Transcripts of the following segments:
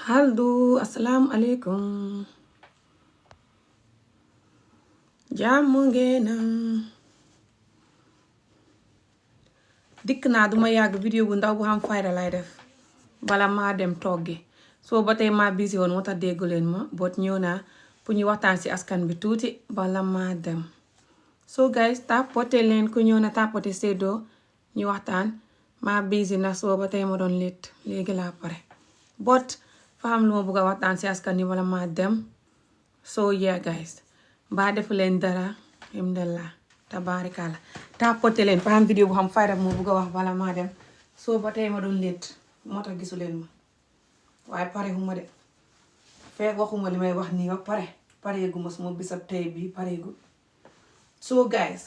Hallo, assalamu alaikum. Jàmm ngeen dikk naa duma yàgg vidéo bu ndaw bu xam fayda lay def bala maa dem toggi soo ba tey maa busy woon moo tax déggu leen ma boot ñëw naa pour ñu waxtaan ci askan bi tuuti bala maa dem. So guys tàppote leen ku ñëw na tàppote seddoo ñu waxtaan maa busy na soo ba tey ma doon létt léegi laa pare boot fa xam lu ma bugg a waxtaan ci askan bi bala maa dem. So yeah guys mbaa defu leen dara alhamdulillah tabaarikàlla tàppote leen fa xam vidéo bu xam fayda moo bugg a wax bala maa dem soo ba tey ma doon létt moo tax gisu leen ma waaye pare huma de fekk waxuma li may wax nii ba pareeguma suma bisab tey bi pareegu. So guys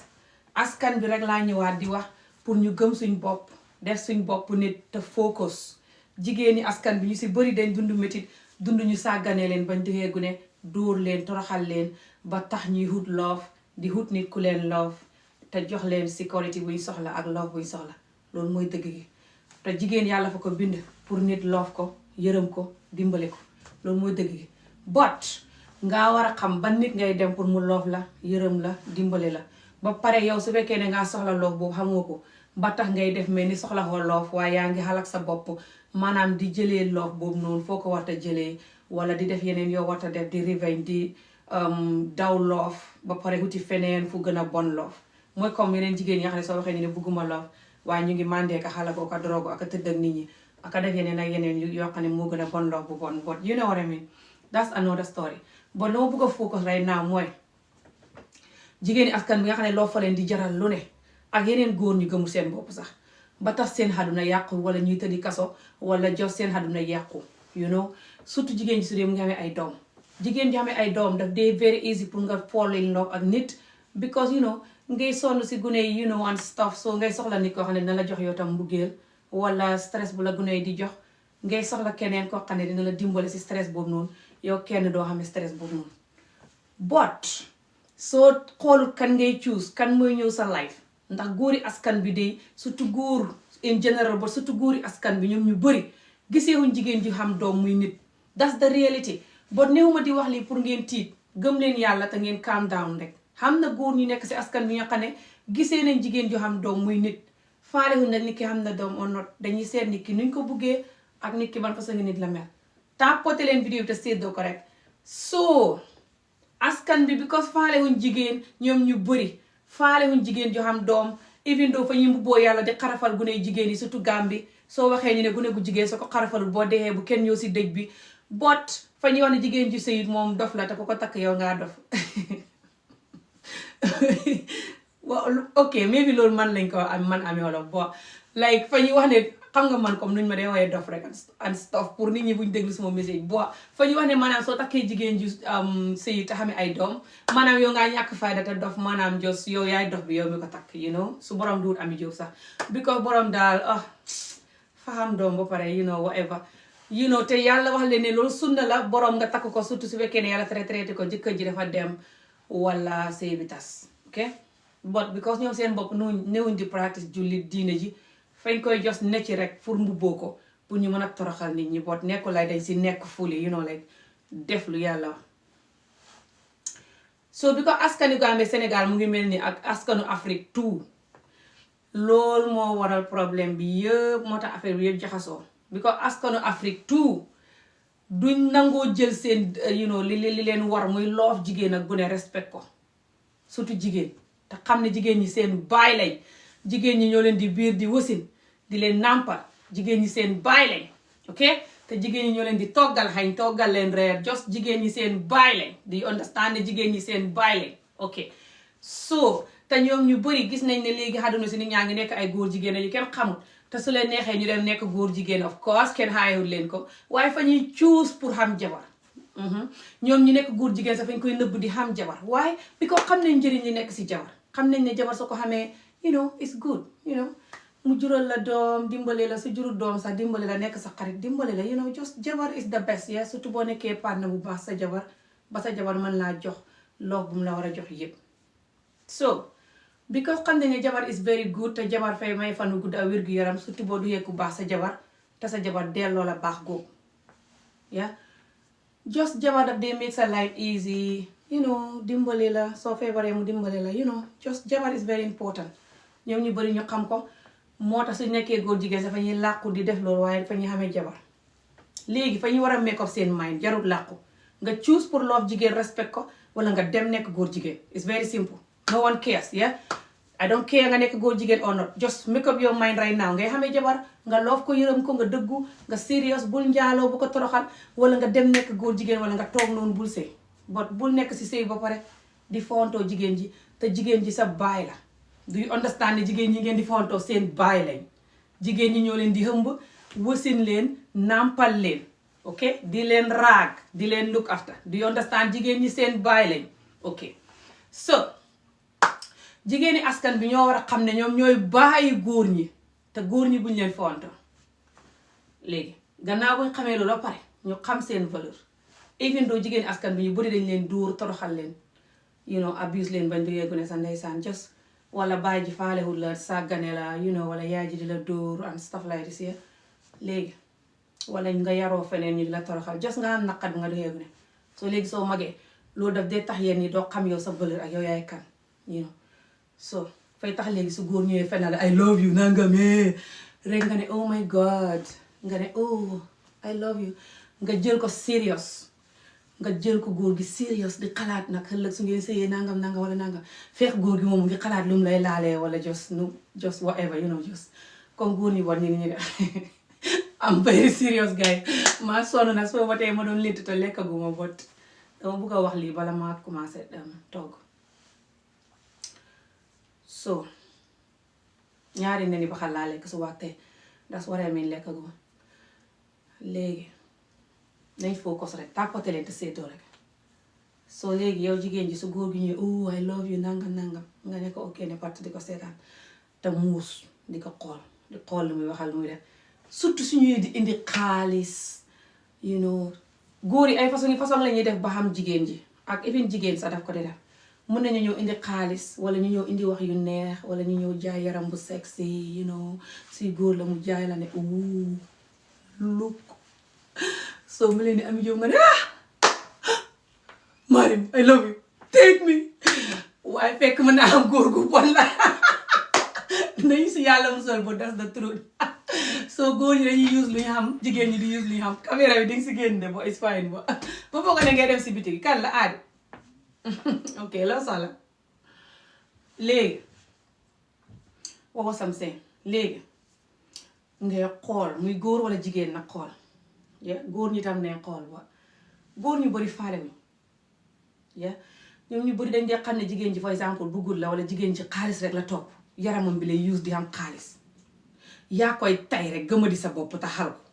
askan bi rek laa ñëwaat di wax pour ñu gëm suñ bopp def suñ bopp nit te focus jigéeni askan bi ñu si bëri dañ dund métit dund ñu sàgganee leen bañ dexee gune dóor leen toroxal leen ba tax ñuy hut love di hut nit ku leen love te jox leen sécurité buñ soxla ak love buñ soxla loolu mooy dëgg gi te jigéen yàlla fa ko bind pour nit love ko yërëm ko dimbale ko loolu mooy dëgg gi but nga war a xam ba nit ngay dem pour mu love la yërëm la dimbale la ba pare yow su fekkee ne ngaa soxla love boobu xamoo ko ba tax ngay def mel ni soxla xoo love waaye yaa ngi xalak sa bopp maanaam di jëlee love boobu noonu foo ko warta jëlee wala di def yeneen yoo warta def di revenge di daw love ba pare wuti feneen fu gën a bon love mooy comme yeneen jigéen yi nga xam ne soo waxee ñu ne bugguma love waaye ñu ngi mandee ka xalakoo ka drogo ak a tëdd ak nit ñi ak a def yeneen ak yeneen yoo xam ne moo gën a bon love bu bon but you know what I mean that's another story but lu ma bëgg a focus right now mooy jigéeni askan bi nga xam ne loo fa leen di jaral lu ne ak yeneen góor ñu gëmul seen bopp sax ba tax seen xaduna yàqu wala ñuy tëddi kaso wala jox seen xaduna yàqu you know surtout jigéen ji su dee mu ngi amee ay doom jigéen ji amee ay doom daf dee very easy pour nga fall in love ak nit because you know ngay sonn si gune yi you know and stuff so ngay soxla nit koo xam ne dina la jox yow tam mbugeel wala stress bu la gune yi di jox ngay soxla keneen koo xam ne dina la dimbale si stress boobu noonu yow kenn doo xamee stress boobu noonu but soo xoolut kan ngay choose kan mooy ñëw sa life ndax góori askan bi de surtout góor in general but surtout góori askan bi ñoom ñu bëri giseewuñ jigéen ji xam doom muy nit that's the reality but néewuma di wax lii pour ngeen tiit gëm leen yàlla te ngeen calm down rek xam na góor ñu nekk si askan bi nga xam ne gisee nañ jigéen ju xam doom muy nit faalewuñ nag nit ki xam na doom or not dañuy seet nit ki nuñ ko buggee ak nit ki ban façon nit la mel tàppote leen vidéo bi te séddoo ko rek so askan bi because faalewuñ jigéen ñoom ñu bëri faalewuñ jigéen ju xam doom even though fa ñu mbubboo yàlla di xarafal gune jigéen yi surtout Gàmbi soo waxee ñu ne gune gu jigéen soo ko xarafalul boo dexee bu kenn ñëw si dëj bi but fa ñuy wax ne jigéen ju sëyit moom dof la te ku ko takk yow ngaa dof well, ok maybe loolu man lañ ko am man Amieolof bo like fa ñuy wax ne xam nga man comme nuñ ma dee wooyee dof rek and stuff pour nit ñi buñ déglu suma message bo fa ñuy wax ne maanaam soo takkee jigéen ju sëy te xamee ay doom maanaam yow ngaa ñàkk fayda te dof maanaam jos yow yaay dof bi yow mi ko takk you know su borom duut ami jóg sax because borom daal fa xam doom ba pare you know whatever you know te yàlla wax leen ne loolu sunna la borom nga takk ko surtout su fekkee ne yàlla traité ko jëkkër ji dafa dem wala sëy bi tas ok but because ñoom seen bopp newuñ di practice jullit diine ji fañ koy jos ne ci rek pour mbubboo ko pour ñu mën a toroxal nit ñi boot nekku lay dañ si nekk fuli you know like def lu yàlla wax so bi ko askanu Gambie Sénégal mu ngi mel ni ak askanu Afrique tout loolu moo waral problème bi yëpp moo tax affaire bi yëpp jaxasoo bi ko askanu Afrique tout duñ nangoo jël seen you know li leen war muy loof jigéen ak gune respect ko surtout jigéen te xam ne jigéen ñi seen baay lañ jigéen ñi ñoo leen di biir di wasin di leen nàmpal jigéen ñi seen baay lañ ok te jigéen ñi ñoo leen di toggal xañ toggal leen reer jos jigéen ñi seen baay lañ di understand ne jigéen ñi seen baay lañ ok so te ñoom ñu bëri gis nañ ne léegi àdduna si nit ñaa ngi nekk ay góor jigéen yu kenn xamul te su leen neexee ñu dem nekk góor jigéen of course kenn xaayewul leen ko waaye fa ñuy choose pour xam jabar ñoom ñu nekk góor jigéen sax fañ koy nëbb di xam jabar waaye bi ko xam nañ njëriñ li nekk si jabar xam nañ ne jabar soo ko xamee you know it's good you know mu jural la doom dimbale la su jurul doom sax dimbale la nekk sa xarit dimbale la you know just jabar is the best yeah surtout boo nekkee partner bu baax sa jabar ba sa jabar mën laa jox loof bu mu la war a jox yëpp so because xam nañ ne jabar is very good te jabar fay may fanu gudd ak wér gu yaram surtout boo duyee ku baax sa jabar te sa jabar delloo la baax googu yeah just jabar daf dee make sa life easy dimbali la soo feebaree mu dimbali la just jabar is very important ñoom ñu bari ñu xam ko moo tax su nekkee góor jigéen dafa ñuy làqu di def loolu waaye dafa ñuy xamee jabar léegi fa ñu war a make up seen mind jarul làqu nga choose pour love jigéen respect ko wala nga dem nekk góor jigéen it's very simple no one cares I don't care nga nekk góor jigéen or not just make up your mind right now ngay xamee jabar nga love ko yërëm ko nga dëggu nga serious bul njaaloo bu ko toroxal wala nga dem nekk góor jigéen wala nga toog noonu bul sëy but bul nekk si sëy ba pare di fontoo jigéen ji te jigéen ji sa baay la do you understand ne jigéen ñi ngeen di fontoo seen baay lañ jigéen ñi ñoo leen di hëmb wasin leen nàmpal leen ok di leen raag di leen look after do you understand jigéen ñi seen baay lañ ok so jigéeni askan bi ñoo war a xam ne ñoom ñooy bàyyi góor ñi te góor ñi buñ leen fonto léegi gannaaw buñ xamee loolu ba pare ñu xam seen valeur even though jigéeni askan bi ñu bëri dañ leen dóor toroxal leen abuse leen bañ duggee gune sa ndeysaan just wala baay ji faalewul la sàggane la wala yaay ji di la dóor and stuff like this léegi wala nga yaroo feneen ñu di la toroxal just nga am naqat bi nga duggee gune soo léegi soo magee loolu daf dee tax yéen ñi doo xam yow sa valeur ak yow yaay kan so fay tax léegi su góor ñëwee fenn la I love you nangamee rek nga ne oh my god nga ne oh I love you nga jël ko serious nga jël ko góor gi serious di xalaat nag ëllëg su ngeen sëyee nangam wala nangam fekk góor gi moom ngi xalaat lu mu lay laalee wala just whatever just comme góor ñi war ni ñu def am very serious guys maa sonn nag soo watee ma doon létt te lekkaguma bot dama bëgg a wax lii bala maa commencé togg so ñaari neni baxal laa lekk su waxtee das waree miñ lekkaguma léegi nañ focus rek tàppate leen te seetoo rek so léegi yow jigéen ji su góor gi ñëwee oh I love you nangam nga ne ko ok ne part di ko seetaan te muus di ko xool lu muy waxal lu muy def surtout su ñuy di indi xaalis góor yi ay façon la ñuy def ba xam jigéen ji ak even jigéen sax daf ko di def mën nañu ñëw indi xaalis wala ñu ñëw indi wax yu neex wala ñu ñëw jaay yaram bu sexy si góor la mu jaay la ne look so mu leen di am yow nga ne Marim I love you take me waaye fekk mën naa am góor gu bon la nañu si yàlla musal ba das the truth so góor ñi dañuy use lu ñu xam jigéen ñi di use lu ñu xam caméra bi di nga si génne bo it's fine ba foog ne ngay dem si biti kan la aadi ok loo soxla léegi what was I'm saying léegi ngay xool muy góor wala jigéen nag xool góor ñi tam ne xool ba góor ñu bari faale wuñ ñoom ñu bari dañ dee xam ne jigéen ji par exemple buggul la wala jigéen ji xaalis rek la topp yaramam bi lay use di am xaalis yaa koy tay rek gëmadi sa bopp te xal ko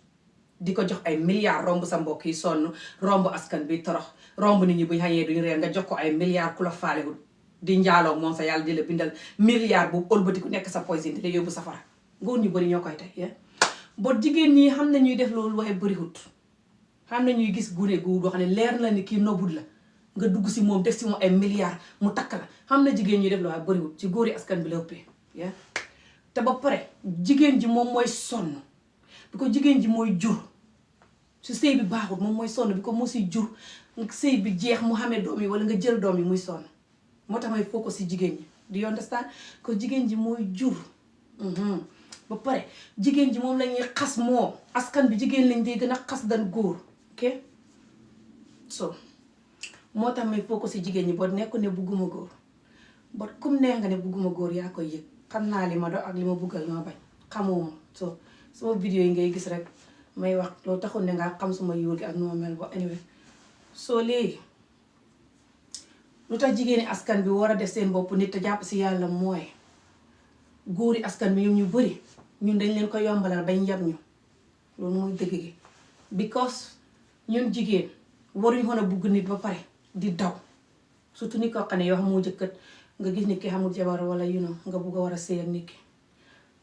di ko jox ay milliards romb sa mbokk yi sonn romb askan bi torox romb nit ñi buñ xañee duñu reer nga jox ko ay milliards ku la faalewul di njaaloo moom sa yàlla di la bindal milliards bu ëlbati ku nekk sa poison di la yóbbu safara góor ñu bari ñoo koy tey boo jigéen ñi xam na ñuy def loolu waaye bariwut xam na ñuy gis gune gu doo xam ne leer na ni kii nobut la nga dugg si moom def si moom ay milliards mu takk la xam na jigéen ñuy def loolu waaye bariwut ci góor yi askan bi la ëppee te ba pare jigéen ji moom mooy sonn bi ko jigéen ji mooy jur su sëy bi baaxul moom mooy sonn bi ko moo si jur sëy bi jeex mu xamee doom yi wala nga jël doom yi muy sonn moo tax may focus si jigéen ñi do you understand ko jigéen ji mooy jur ba pare jigéen ji moom lañuy xas moom askan bi jigéen lañ dee gën a xas dan góor ok so moo tax may focus si jigéen ñi boo nekku ne bugguma góor boo comme neex nga ne bugguma góor yaa koy yëg xam naa li ma do ak li ma buggal li ma bañ xamoo ma so sama vidéo yi ngay gis rek may wax loolu taxul ne nga xam suma yuur gi ak nu ma mel ba anyway soo léegi lu tax jigéeni askan bi war a def seen bopp nit te jàpp si yàlla mooy góori askan bi ñoom ñu bari ñun dañ leen ko yombalal bañ yab ñu loolu mooy dëgg gi because ñun jigéen waruñ xoon a bugg nit ba pare di daw surtout nit ko xam ne yoo xam moo jëkkat nga gis nit ki xamul jabar wala nga bugg a war a sëy ak nit ki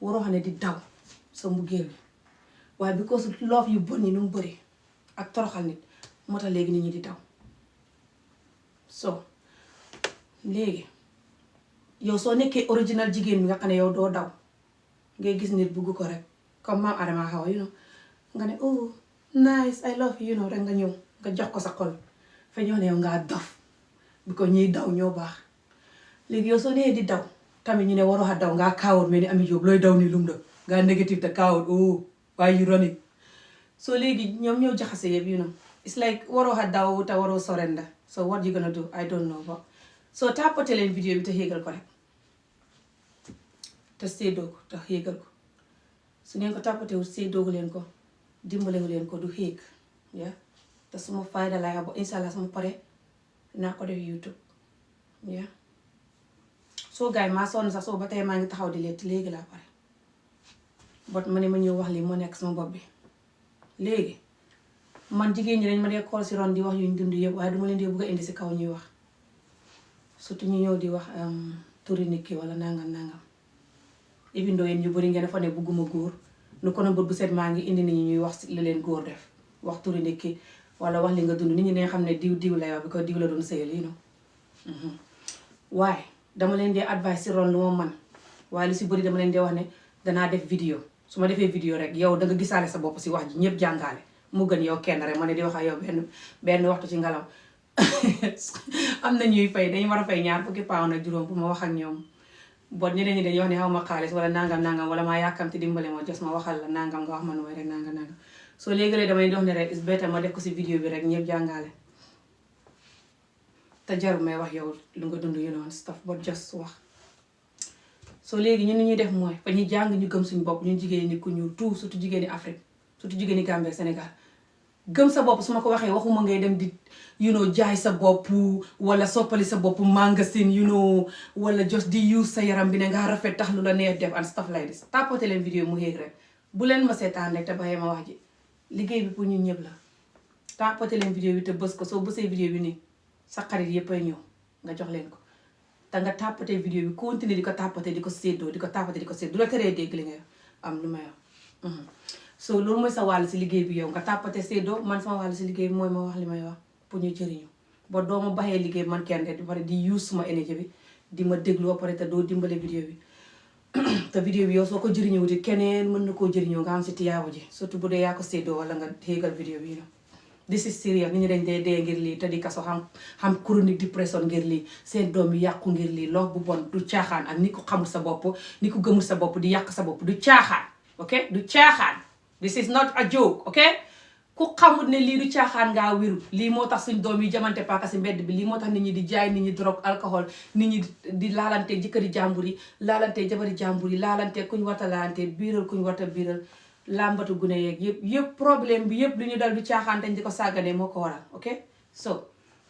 waroo xam ne di daw sa mbugéel bi waaye because love yu bon yi nu mu bëri ak toroxal nit moo tax léegi nit ñi di daw so léegi yow soo nekkee original jigéen bi nga xam ne yow doo daw ngay gis nit bugg ko rek comme maam Adama Hawa nga ne oh nice I love you rek nga ñëw nga jox ko sa xol fa ñoo ne yow ngaa dof bi ko ñiy daw ñoo baax léegi yow soo nee di daw tamit ñu ne waroo a daw ngaa kaawut mais ni Ami Jóob looy daw nii lum da ngaa négatif te kaawut oh waaye you running so léegi ñoom ñoo jaxase yëpp it's like waroo a daw te waroo surrender so what you gonna do I don't know but so tapote leen vidéo bi te yéegal ko rek te séedoo ko te yéegal ko su ngeen ko tapotewul séedoogu leen ko dimbalewu leen ko du xéeg ya te suma fayda laa ba inshallah suma pare naa ko def YouTube ya soo gaay maa sonn sax soo ba tey maa ngi taxaw di leet léegi laa pare bot ma ne ma ñëw wax lii moo nekk sama bopp bi léegi man jigéen ñi dañ ma dee xool si ron di wax yuñ dund yëpp waaye duma leen dee bëgg a indi si kaw ñuy wax surtout ñu ñëw di wax turi nit ki wala nangam even though yéen ñu bëri ngeen fa ne bugguma góor nu ko na bët bu set maa ngi indi nit ñi ñuy wax li leen góor def wax turi nit ki wala wax li nga dund nit ñi ne xam ne diw lay wax bi ko diw la doon sëyal waaye dama leen dee advice si ron lu ma man waaye lu si bëri dama leen dee wax ne danaa def vidéo su ma defee vidéo rek yow danga gisaale sa bopp si wax ji ñëpp jàngaale mu gën yow kenn rek ma ne di wax ak yow benn waxtu ci ngelaw am na ñuy fay dañu war a fay ñaar fukki pound ak juróom pour ma wax ak ñoom bon ñeneen ñi dañuy wax ne xaw ma xaalis wala nangam wala maa yàkkamti dimbale ma jos ma waxal la nangam nga wax ma nu may rek nangam soo léegi-léeg damay dox ne rek is better ma def ko si vidéo bi rek ñëpp jàngaale te jarul may wax yow lu nga dund stuff but just wax soo léegi ñun ni ñuy def mooy fa ñuy jàng ñu gëm suñu bopp ñun jigéen ñi ku ñuul tout surtout jigéen ñi Afrique surtout jigéen ñi Gambie Sénégal gëm sa bopp su ma ko waxee waxuma ngay dem di jaay sa bopp wala soppali sa bopp magasin wala just di use sa yaram bi ne nga rafet tax lu la neex def and stuff like this tapote leen vidéo mu yéeg rek bu leen ma seetaan rek te baxee ma wax ji liggéey bi pour ñun ñëpp la tapote leen vidéo bi te bës ko soo bësee vidéo bi nii sa xarit yëpp ay ñëw nga jox leen ko te nga tapote vidéo bi continuer di ko tapote di ko séddoo di ko tapote di ko séddoo du la teree dégg li nga am lu may wax so loolu mooy sa wàll si liggéey bi yow nga tàppate séddoo man sama wàll si liggéey bi mooy ma wax li may wax pour ñu jëriñu ba doo ma baxee liggéey man kenn de di pare di use suma énergie bi di ma déglu ba pare te doo dimbale vidéo bi te vidéo bi yow soo ko jëriñoo di keneen mën na koo jëriñoo nga am si tiyaabo ji surtout bu dee yaa ko séddoo wala nga xéegal vidéo bi this is serious nit ñi dañ dee ngir lii te di kaso xam chronique dépression ngir lii seen doom yi yàqu ngir lii loo bu bon du caaxaan ak ni ko xamul sa bopp ni ko gëmul sa bopp di yàq sa bopp du caaxaan ok du caaxaan this is not a joke ok ku xamut ne lii du caaxaan ngaa wéru lii moo tax suñ doom yi jamante paaka si mbedd bi lii moo tax nit ñi di jaay nit ñi drogue alcool nit ñi di laalante jëkkëri jàmbur yi laalante jabari jàmbur yi laalante kuñ warta laalante biiral kuñ warta biiral làmbatu gune yeeg yëpp problème bi yëpp lu ñu dal du caaxaan dañ di ko sàgganee moo ko waral ok so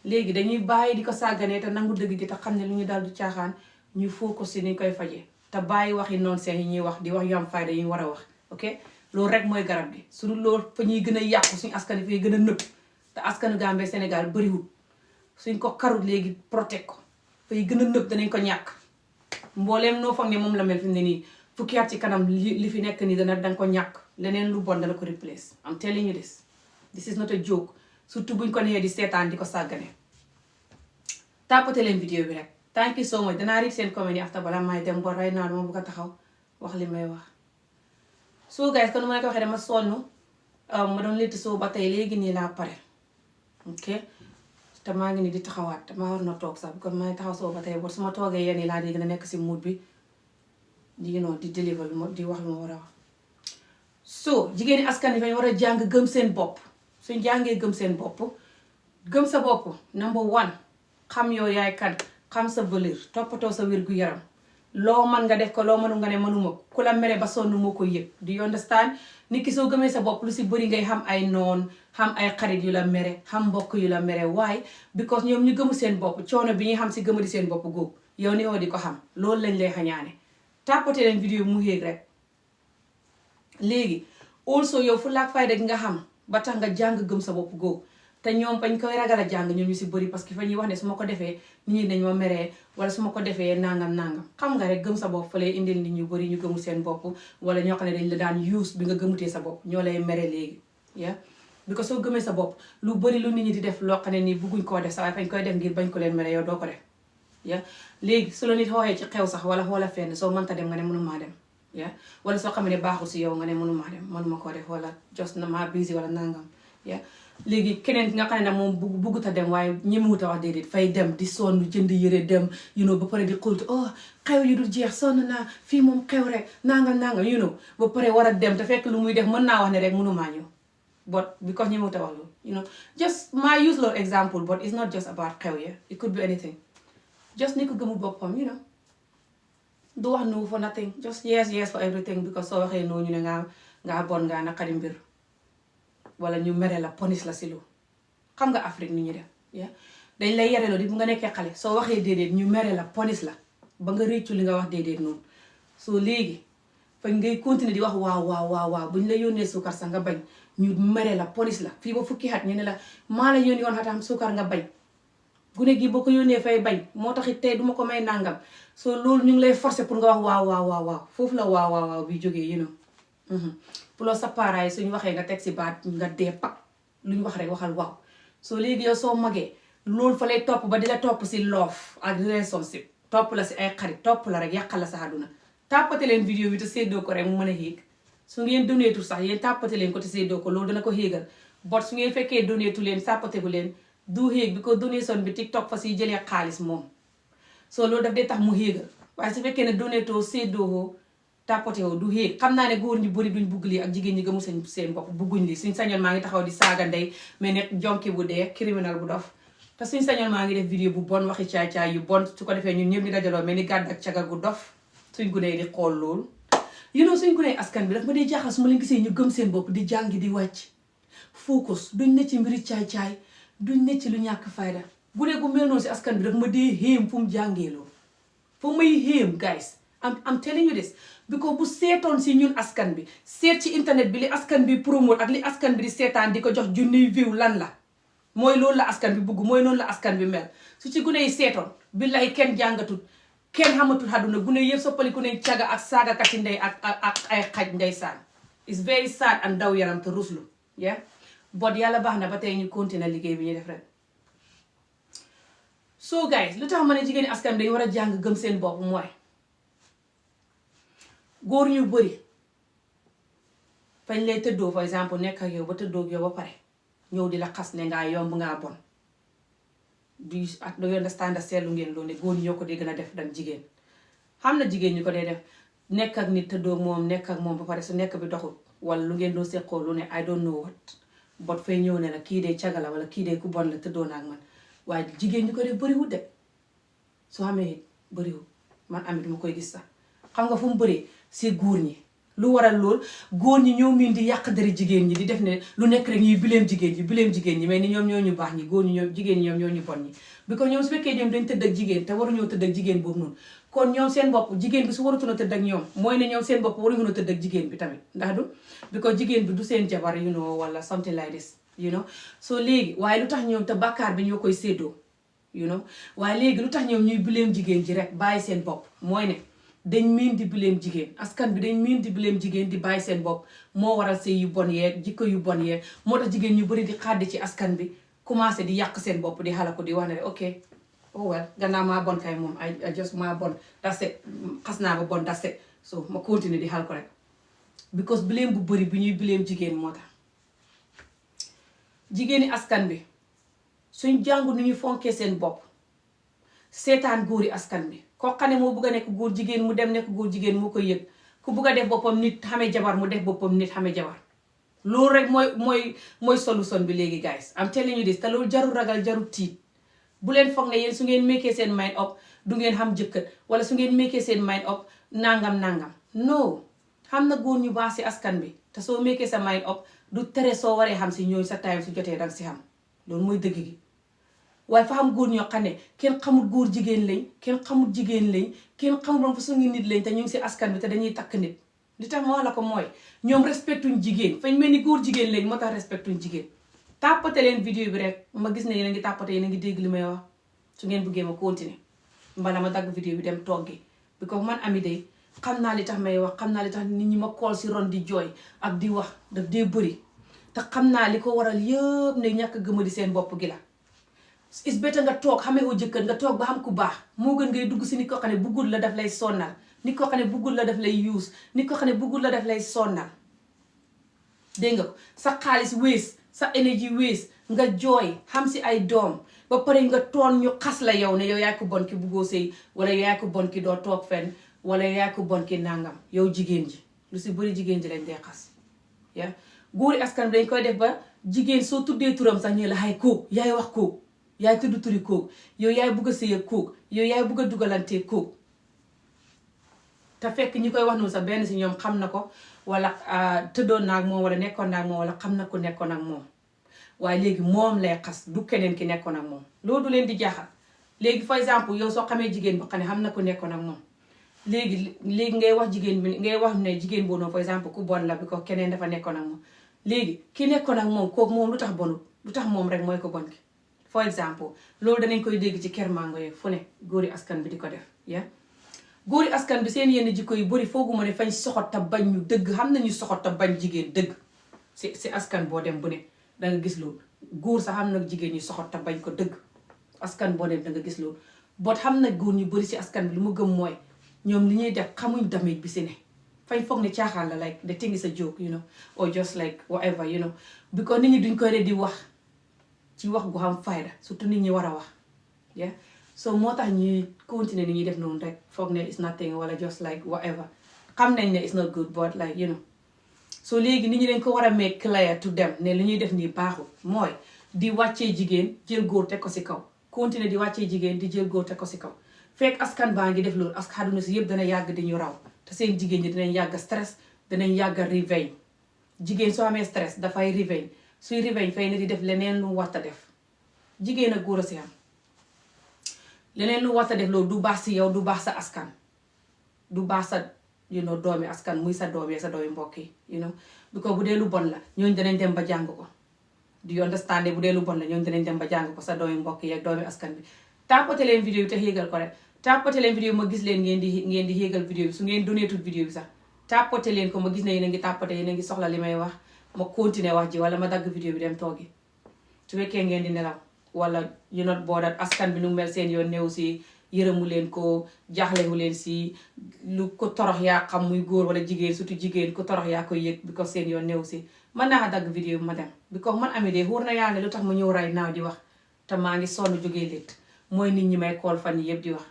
léegi dañuy bàyyi di ko sàgganee te nangu dëgg gi te xam ne lu ñu dal du caaxaan ñu focus si ni koy fajee te bàyyi waxi noonu seen yi ñuy wax di wax yu am fayda yi ñu war a wax ok loolu rek mooy garab gi su dul loolu fa ñuy gën a yàqu suñu askan yi fay gën a nëb te askanu Gambie Sénégal bëriwul suñ ko karut léegi protect ko fay gën a nëb danañ ko ñàkk mbooleem noo foog ne moom la mel fi mu ne nii fukki at ci kanam li fi nekk nii danga ko ñàkk leneen lu bon dana ko replace I'm telling you this is not a joke surtout buñ ko nee di seetaan di ko sàggane tapote leen vidéo bi rek thank you so much danaa read seen comment yi after bala may dem bon right now dama bëgg a taxaw wax li may wax so guys kon nu ma ne ko waxee dama sonn ma doon létt soo ba tey léegi nii laa pare ok te maa ngi nii di taxawaat te maa war na toog sax kon maa ngi taxaw soo ba tey bon su ma toogee yenn yi laa di gën a nekk si mood bi di deliver di wax lu ma war a wax so jigéeni askan wi fañ war a jàng gëm seen bopp suñ jàngee gëm seen bopp gëm sa bopp number one xam yow yaay kan xam sa valeur toppatoo sa wér gu yaram loo man nga def ko loo mënu nga ne mënuma ko ku la mere ba sonn moo ko yëg do you understand nit ki soo gëmee sa bopp lu si bëri ngay xam ay noon xam ay xarit yu la mere xam mbokk yu la mere waaye because ñoom ñu gëmu seen bopp coono bi ñuy xam si gëmu di seen bopp googu yow ni oo di ko xam loolu lañ lay xañaane tàppate leen vidéo mu yéeg rek léegi also yow fu laak fayda gi nga xam ba tax nga jàng gëm sa bopp googu te ñoom bañ koy ragal a jàng ñoom ñu si bëri parce que fa ñuy wax ne su ma ko defee nit ñi dañ ma meree wala su ma ko defee nangam xam nga rek gëm sa bopp fa lay indil nit ñu bëri ñu gëmul seen bopp wala ñoo xam ne dañ la daan use bi nga gëmutee sa bopp ñoo lay mere léegi ya bi ko soo gëmee sa bopp lu bëri lu nit ñi di def loo xam ne nii bugguñ koo def sax waaye fañ koy def ngir bañ ko leen mere yow doo ko def ya léegi su la nit xooxee ci xew sax wala xoola fenn soo mënta dem nga ne mënumaa dem yeah wala soo xam ne baaxul si yow nga ne mënuma koo def wala just na maa busy wala nangam yeah léegi keneen nga xam ne nag moom buggut a dem waaye ñemewut a wax déedéet fay dem di sonn jënd yëre dem ba pare di xultu xew yu dul jeex sonn naa fii moom xew rek nangam ba pare war a dem te fekk lu muy def mën naa wax ne rek mënumaa ñëw but because ñemewut a wax loolu just ma use loolu example but it's not just about xew ya it could be anything just ni ko gëmu boppam du wax no for nothing just yes for everything because soo waxee noo ñu ne ngaa bon ngaa naqari mbir wala ñu mere la ponis la si lu xam nga Afrique ni ñu def dañ lay yareloo di bu nga nekkee xale soo waxee déedéet ñu mere la ponis la ba nga réccu li nga wax déedéet noonu soo léegi fañ ngay continuer di wax waaw buñ la yónnee suukar sax nga bañ ñu mere la ponis la fii ba fukki at ñu ne la maa la yónni woon xatam suukar nga bañ gune gi boo ko yónnee fay bañ moo taxit tey duma ko may nangam soo loolu ñu ngi lay forcer pour nga wax waaw foofu la waaw bi jógee pour loolu sa parents yi suñu waxee nga teg si baat nga dee pak lu ñu wax rek waxal waaw soo léegi yow soo magee loolu fa lay topp ba di la topp si loof ak relationship topp la si ay xarit topp la rek yàqal la sa àdduna tàppate leen vidéo bi te séddoo ko rek mu mën a yéeg su ngeen doneetul sax yéen tàppate leen ko te séddoo ko loolu dana ko yéegal bot su ngeen fekkee doneetu leen tàppate bu leen du yéeg bi ko donation bi TikTok fa si jëlee xaalis moom soo loolu daf dee tax mu yéegal waaye su fekkee ne doneetoo séddoo tàppate woo du yéeg xam naa ne góor ñu bëri duñ bugg lii ak jigéen ñi gëmu seen bopp bugguñ lii suñ sañoon maa ngi taxaw di saaga ndey mais ne jonki bu dee criminal bu dof te suñ sañoon maa ngi def vidéo bu bon waxi caay-caay yu bon su ko defee ñun ñëpp ñu dajaloo mel ni gàdd ak caga gu dof suñ gunee di xool loolu suñ gunee askan bi daf ma dee jaaxal su ma leen gisee ñu gëm seen bopp di jàngi di wàcc focus duñ ne ci mbiri caay-caay duñ ne ci lu ñàkk fayda gune gu mel noonu si askan bi daf ma dee xéem fu mu jàngee loolu fu may xéem guys am telling you this because bu seetoon si ñun askan bi seet ci internet bi li askan bi promote ak li askan bi di seetaan di ko jox junniy view lan la mooy loolu la askan bi bugg mooy noonu la askan bi mel su ci gune yi seetoon billahi kenn jàngatut kenn xamatul àdduna gune yëpp soppali ku ne caga ak saagakati ndey ak ay xaj ndey saan it's very sad and daw yaram te ruslu but yàlla baax na ba tey ñu continuer liggéey bi ñu def rek so guys lu tax ma ne jigéeni askan bi dañu war a jàng gëm seen bopp mooy góor ñu bëri fañ lay tëddoo par exemple nekk ak yow ba tëddoo ak yow ba pare ñëw di la xas ne ngaa yomb ngaa bon du at do understand seetlu ngeen loolu ne góor ñoo ko dee gën a def dan jigéen xam na jigéen ñi ko dee def nekk ak nit tëddoo moom nekk ak moom ba pare su nekk bi doxul wala lu ngeen doo seqoo lu ne I don't know what bot fay ñëw ne la kii dee caga la wala kii dee ku bon la tëddoo na ak man waaye jigéen ñi ko dee bëriwul de soo xamee it bëriwul man amit ma koy gis sax xam nga fu mu bëree si góor ñi lu waral lool góor ñi ñoo miin di yàq dara jigéen ñi di def ne lu nekk rek ñuy bileem jigéen ñi mais ni ñoom ñoo ñu baax ñi góor ñi ñoom jigéen ñi ñoom ñoo ñu bon ñi because ñoom su fekkee ñoom dañ tëdd ak jigéen te waruñoo tëdd ak jigéen boobu noonu kon ñoom seen bopp jigéen bi su warutuna tëdd ak ñoom mooy ne ñoom seen bopp waruñu a tëdd ak jigéen bi tamit ndax du because jigéen bi du seen jabar wala something like this so léegi waaye lu tax ñoom te bàkkaar bi ñoo koy séddoo waaye léegi lu tax ñoom ñuy bileem jigéen ji rek bàyyi seen bopp mooy ne dañ miin di bileem jigéen askan bi dañ miin di bileem jigéen di bàyyi seen bopp moo waral sëy yu bon yeeg jikko yu bon yeeg moo tax jigéen ñu bëri di xàddi ci askan bi commencé di yàq seen bopp di xala ko di wax ne rek ok oh well gannaaw maa bon kay moom I just maa bon dase xas naa ba bon dase so ma continuer di xal ko rek because bileem bu bëri bi ñuy bileem jigéen moo tax jigéeni askan bi suñ jàngu ni ñu fonkee seen bopp seetaan góori askan bi koo xam ne moo bugg a nekk góor jigéen mu dem nekk góor jigéen moo koy yëg ku bugg a def boppam nit xamee jabar mu def boppam nit xamee jabar loolu rek mooy solution bi léegi guys am telling you this te loolu jarul ragal jarul tiit bu leen foog ne yéen su ngeen meekee seen mind up du ngeen xam jëkkër wala su ngeen meekee seen mind up nangam no xam na góor ñu baax si askan bi te soo meekee sa mind up du tere soo waree xam si ñooñu sa time su jotee danga si xam loolu mooy dëgg gi waaye fa xam góor ñoo xam ne kenn xamul góor jigéen lañ kenn xamul jigéen lañ kenn xamul ba fa su ngi nit lañ te ñu ngi si askan bi te dañuy takk nit li tax ma wax la ko mooy ñoom respectuñ jigéen fañ mel ni góor jigéen lañ moo tax respectuñ jigéen tàppate leen vidéo bi rek ma gis ne yéen a ngi tàppate yéen a ngi dégg li may wax su ngeen bëggee ma continuer mbala ma dagg vidéo bi dem toggi because man Ami day xam naa li tax may wax xam naa li tax nit ñi ma kool si ron di jooy ak di wax daf dee bëri te xam naa li ko waral yëpp ne ñàkk gëma di seen bopp gi la is better nga toog xamee ko jëkkër nga toog ba xam ku baax moo gën ngay dugg si nit ko xam ne bu gudd la daf lay sonnal nit koo xam ne buggul la def lay use nit koo xam ne buggul la def lay sonnal dégg nga ko sa xaalis wees sa énergie wees nga jooy xam si ay doom ba pare nga toon ñu xas la yow ne yow yaay ko bon ki buggoo sëy wala yow yaay ko bon ki doo toog fenn wala yow yaay ko bon ki nangam yow jigéen ji lu si bëri jigéen ji lañ dee xas ya góori askan bi dañ koy def ba jigéen soo tuddee turam sax ñu la xay kóog yaay wax kóog yaay tudd turi kóog yow yaay bugg a sëy ak kóog yow yaay bugg a dugalantee kóog te fekk ñi koy wax noonu sax benn si ñoom xam na ko wala tëddoon naag moom wala nekkoon naag moom wala xam na ko nekkoon ak moom waaye léegi moom lay xas du keneen ki nekkoon ak moom loolu du leen di jaaxal léegi par exemple yow soo xamee jigéen boo xam ne xam na ko nekkoon ak moom léegi ngay wax jigéen bi ngay wax ne jigéen boo noonu par exemple ku bon la bi ko keneen dafa nekkoon ak moom léegi ki nekkoon ak moom kooku moom lu tax bonut lu tax moom rek mooy ko bon ki par exemple loolu danañ koy dégg ci kermango yi fu ne góori askan bi di ko def ya góori askan bi seen yenn jikko yu bëri fooguma ne fañ soxot ta bañ ñu dëgg xam nañu soxot ta bañ jigéen dëgg si askan boo dem bu ne danga gis loolu góor sax xam na jigéen ñi soxot ta bañ ko dëgg askan boo dem danga gis loolu bot xam na góor ñu bëri si askan bi lu mu gëm mooy ñoom li ñuy def xamuñ damage bi si ne fañ foog ne caaxaan la like the thing is a joke you know or just like whatever you know because nit ñi duñ koy di wax ci wax gu xam fayda surtout nit ñi war a wax yeah so moo tax ñuy continuer ni ñuy def noonu rek foog ne it's nothing wala just like whatever xam nañ ne it's not good but like you know so léegi nit ñi dañ ko war a make clear to them ne li ñuy def nii baaxul mooy di wàccee jigéen jël góor teg ko si kaw continuer di wàccee jigéen di jël góor teg ko si kaw fekk askan baa ngi def loolu askan àdduna si yëpp dana yàgg di ñu raw te seen jigéen ñi dinañ yàgg stress danañ yàgg réveil jigéen soo amee stress dafay réveil suy réveil fay na di def leneen lu warta def jigéen ak góor a si am leneen lu warta def loolu du baax si yow du baax sa askan du baax sa doomi askan muy sa doom sa doomi mbokk yi because bu dee lu bon la ñooñu danañ dem ba jàng ko do you understand bu dee lu bon la ñooñu danañ dem ba jàng ko sa doomi mbokk yi ak doomi askan bi tàppate leen vidéo bi te yéegal ko rek tàppate leen vidéo bi ma gis leen ngeen di yéegal vidéo bi su ngeen doneetul vidéo bi sax tàppate leen ko ma gis ne yéen a ngi tàppate yéen a ngi soxla li may wax ma continuer wax ji wala ma dagg vidéo bi dem toogi su fekkee ngeen di nelaw wala you not bothered askan bi nu mel seen yoon néew si yërëmu leen ko jaaxlewu leen si lu ko torox yaa xam muy góor wala jigéen surtout jigéen ko torox yaa koy yëg bi ko seen yoon néew si mën naa dagg vidéo bi ma dem bi ko man Amie de wóor na yàlla lu tax ma ñëw ray naaw di wax te maa ngi sonn jógee létt mooy nit ñi may kool fan yi yëpp di wax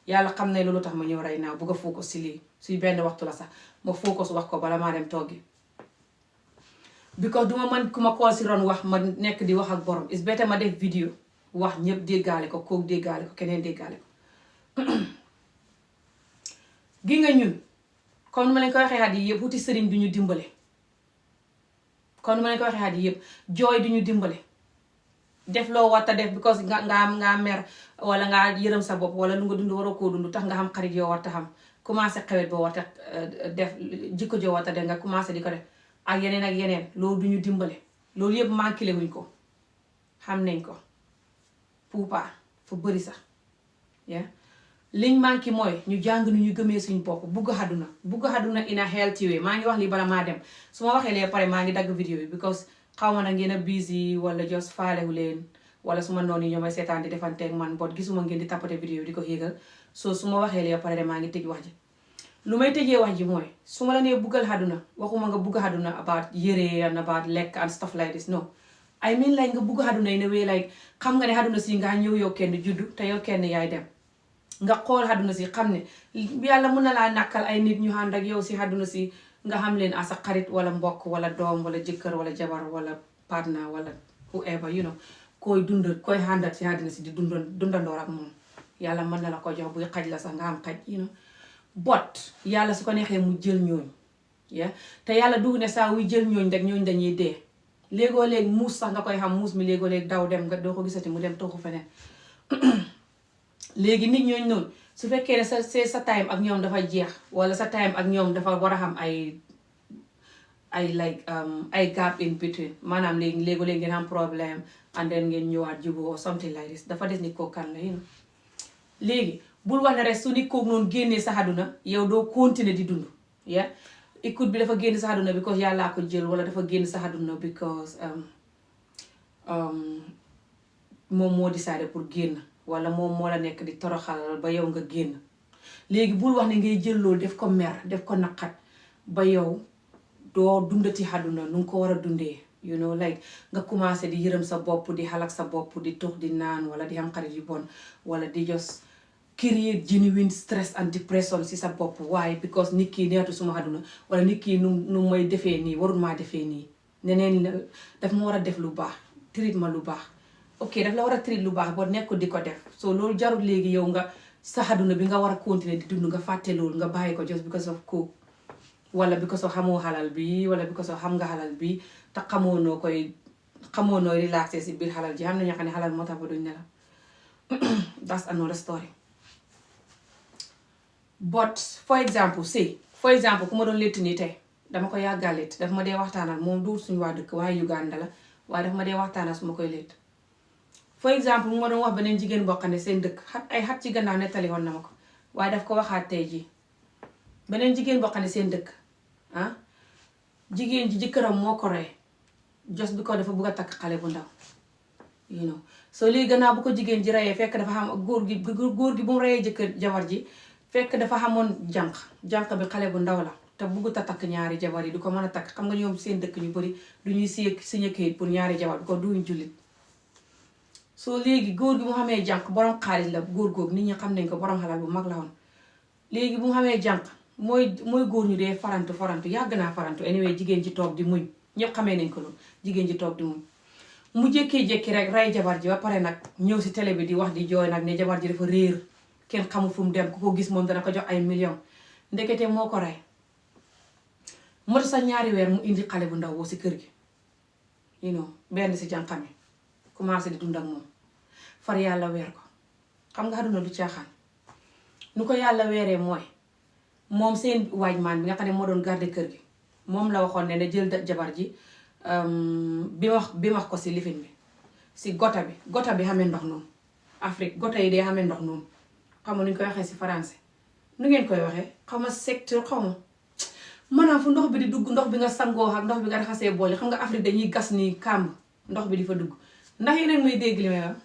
yàlla xam ne loolu tax ma ñëw ray naaw bugg a focus si lii suy benn waxtu la sax ma focus wax ko bala maa dem toggi because duma man ku ma kool si ron wax ma nekk di wax ak borom is better ma def vidéo wax ñëpp déggaale ko kooku déggaale ko keneen déggaale ko gi nga ñun comme ma leen ko waxee xat yi yëpp wuti sëriñ du ñu dimbale comme ma leen ko waxee xat yi yëpp jooy du ñu dimbale def loo warta def because nga mer wala nga yërëm sa bopp wala lu nga dund waroo koo dund tax nga xam xarit yoo warta xam commencé xewet ba warta def jikko joo warta def nga commencé di ko def ak yeneen loolu du ñu dimbale loolu yëpp manqué wuñ ko xam nañ ko puupa fa bëri sax liñ manqué mooy ñu jàng nu ñu gëmee suñ bopp bugg xaduna in a healthy way maa ngi wax lii bala maa dem su ma waxee lee pare maa ngi dagg vidéo bi because xaw ma na ngeen a busy wala just faalewu leen wala su ma noonu yi ñoo may seetaan di defanteeg man bot gisuma ngeen di tappate vidéo bi di ko yéegal so su ma waxee lee pare de maa ngi tëj wax ji lu may tëjee wax ji mooy su ma la nee buggal xaduna waxuma nga bugg xaduna about yére and about lekk and stuff like this no I mean like nga bugg xaduna in a way like xam nga ne xaduna si nga ñëw yow kenn juddu te yow kenn yaay dem nga xool xaduna si xam ne yàlla mën na laa nàkkal ay nit ñu ànd ak yow si xaduna si nga xam leen asa xarit wala mbokk wala doom wala jëkkër wala jabar wala partner wala whoever koy koy àndat si xaduna si di dundandoor ak moom yàlla mën na la ko jox buy xaj la sax nga am xaj bot yàlla su ko neexee mu jël ñooñ te yàlla dugg ne saa wuy jël ñooñ rek ñooñ dañuy dee léegoo léeg muus sax nga koy xam muus mi léegoo léeg daw dem nga doo ko gisati mu dem toxu feneen léegi nit ñooñ noonu su fekkee ne sa time ak ñoom dafa jeex wala sa time ak ñoom dafa war a xam ay gap in between maanaam léegi léegoo léeg ngeen am problème and then ngeen ñëwaat juboo or something like this dafa des ni koo kan la léegi bul wax ne rek su nit kooku noonu génnee sa àdduna yow doo continuer di dund écoute bi dafa génn sa àdduna because yàllaa ko jël wala dafa génn sa àdduna because moom moo décidé pour génn wala moom moo la nekk di toroxal ba yow nga génn léegi bul wax ne ngay jël loolu def ko mer def ko naqat ba yow doo dundati àdduna nu nga ko war a dundee you know like nga commencé di yërëm sa bopp di xalak sa bopp di tux di naan wala di am xarit yu bon wala di just create genuine stress and depression si sa bopp waaye because nit kii neetu suma àdduna wala nit kii nu may defee nii warul maa defee nii neneen daf ma war a def lu baax treat ma lu baax ok daf la war a treat lu baax boo nekkul di ko def so loolu jarul léegi yow nga sa àdduna bi nga war a continuer di dund nga fàtte loolu nga bàyyi ko just because of coke wala because of xamoo xalal bi wala because of xam nga xalal bi te xamoo noo relaxé si biir xalal ji xam nañu xam ne xalal moo tax ba duñ ne la that's another story but for example ku ma doon létt nii tey dama ko yàggaa létt daf ma dee waxtaanal moom du suñu waa dëkk waaye Uganda la waaye daf ma dee waxtaanal su ma koy létt for exemple mu ma doon wax beneen jigéen boo xam ne seen dëkk ay xat ci gannaaw nettali woon na ma ko waaye daf ko waxaat tey jii beneen jigéen boo xam ne seen dëkk jigéen ji jëkkëram moo ko rey jos bi ko dafa bugg a takk xale bu ndaw you know so lii gannaaw bu ko jigéen ji reyee fekk dafa xam góor gi bu mu reyee jabar ji fekk dafa xamoon jànq bi xale bu ndaw la te buggut a takk ñaari jabar yi du ko mën a takk xam nga ñoom seen dëkk ñu bëri du ñuy signé kayit pour ñaari jabar ko duñ jullit soo léegi góor gi mu xamee jànq borom xaalis la góor googu nit ñi xam nañ ko borom xalal bu mag la woon léegi bu mu xamee jànq mooy góor ñu dee farantu yàgg naa farantu anyway jigéen ji toog di muñ ñëpp xamee nañ ko loolu jigéen ji toog di muñ mu jékkee-jékki rek rey jabar ji ba pare nag ñëw si télé bi di wax di jooy nag ne jabar ji dafa réer kenn xamul fu mu dem ku ko gis moom dana ko jox ay millions ndekete moo ko rey mot sa ñaari weer mu indi xale bu ndaw boo si kër gi you know benn si jànqam yi commencé di dund ak moom far yàlla weer ko xam nga àdduna du caaxaan nu ko yàlla weeree mooy moom seen waaj maan bi nga xam ne moo doon garder kër gi moom la waxoon ne jël jabar ji bi wax ko si lifin bi si gota bi xamee ndox noonu Afrique gota yi dee xamee ndox noonu xam nga nu ñu koy waxee si français nu ngeen koy waxee xaw ma secteur xaw ma maanaam fu ndox bi di dugg ndox bi nga sangoo ak ndox bi nga raxasee bool yi xam nga Afrique dañuy gas nii kàmb ndox bi di fa dugg ndax yéen a ngi may dégg li may wax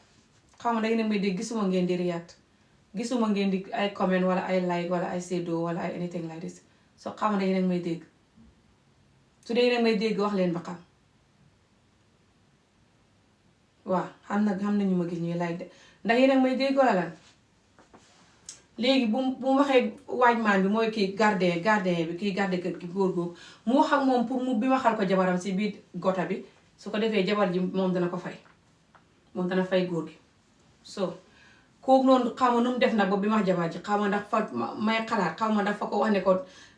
xaw ma da ngeen may dégg gisuma ngeen di riyaat gisuma ngeen di ay comment wala ay like wala ay séddoo wala ay anything like this so xaw ma da ngeen may dégg su dee yéen may dégg wax leen ba xam waaw xam na ñu ma gis ñuy like de ndax yéen may dégg wala lan léegi bu waxee waaj maan bi mooy kii gardien bi kii garde kër gi góor googu mu wax ak moom pour mu bi waxal ko jabaram si biir gota bi su ko defee jabar ji moom dana ko fay moom dana fay góor gi so kooku noonu xaw ma nu mu def nag ba bi wax jabar ji xaw ma ndax fa may xalaat xaw ma ndax fa ko wax ne ko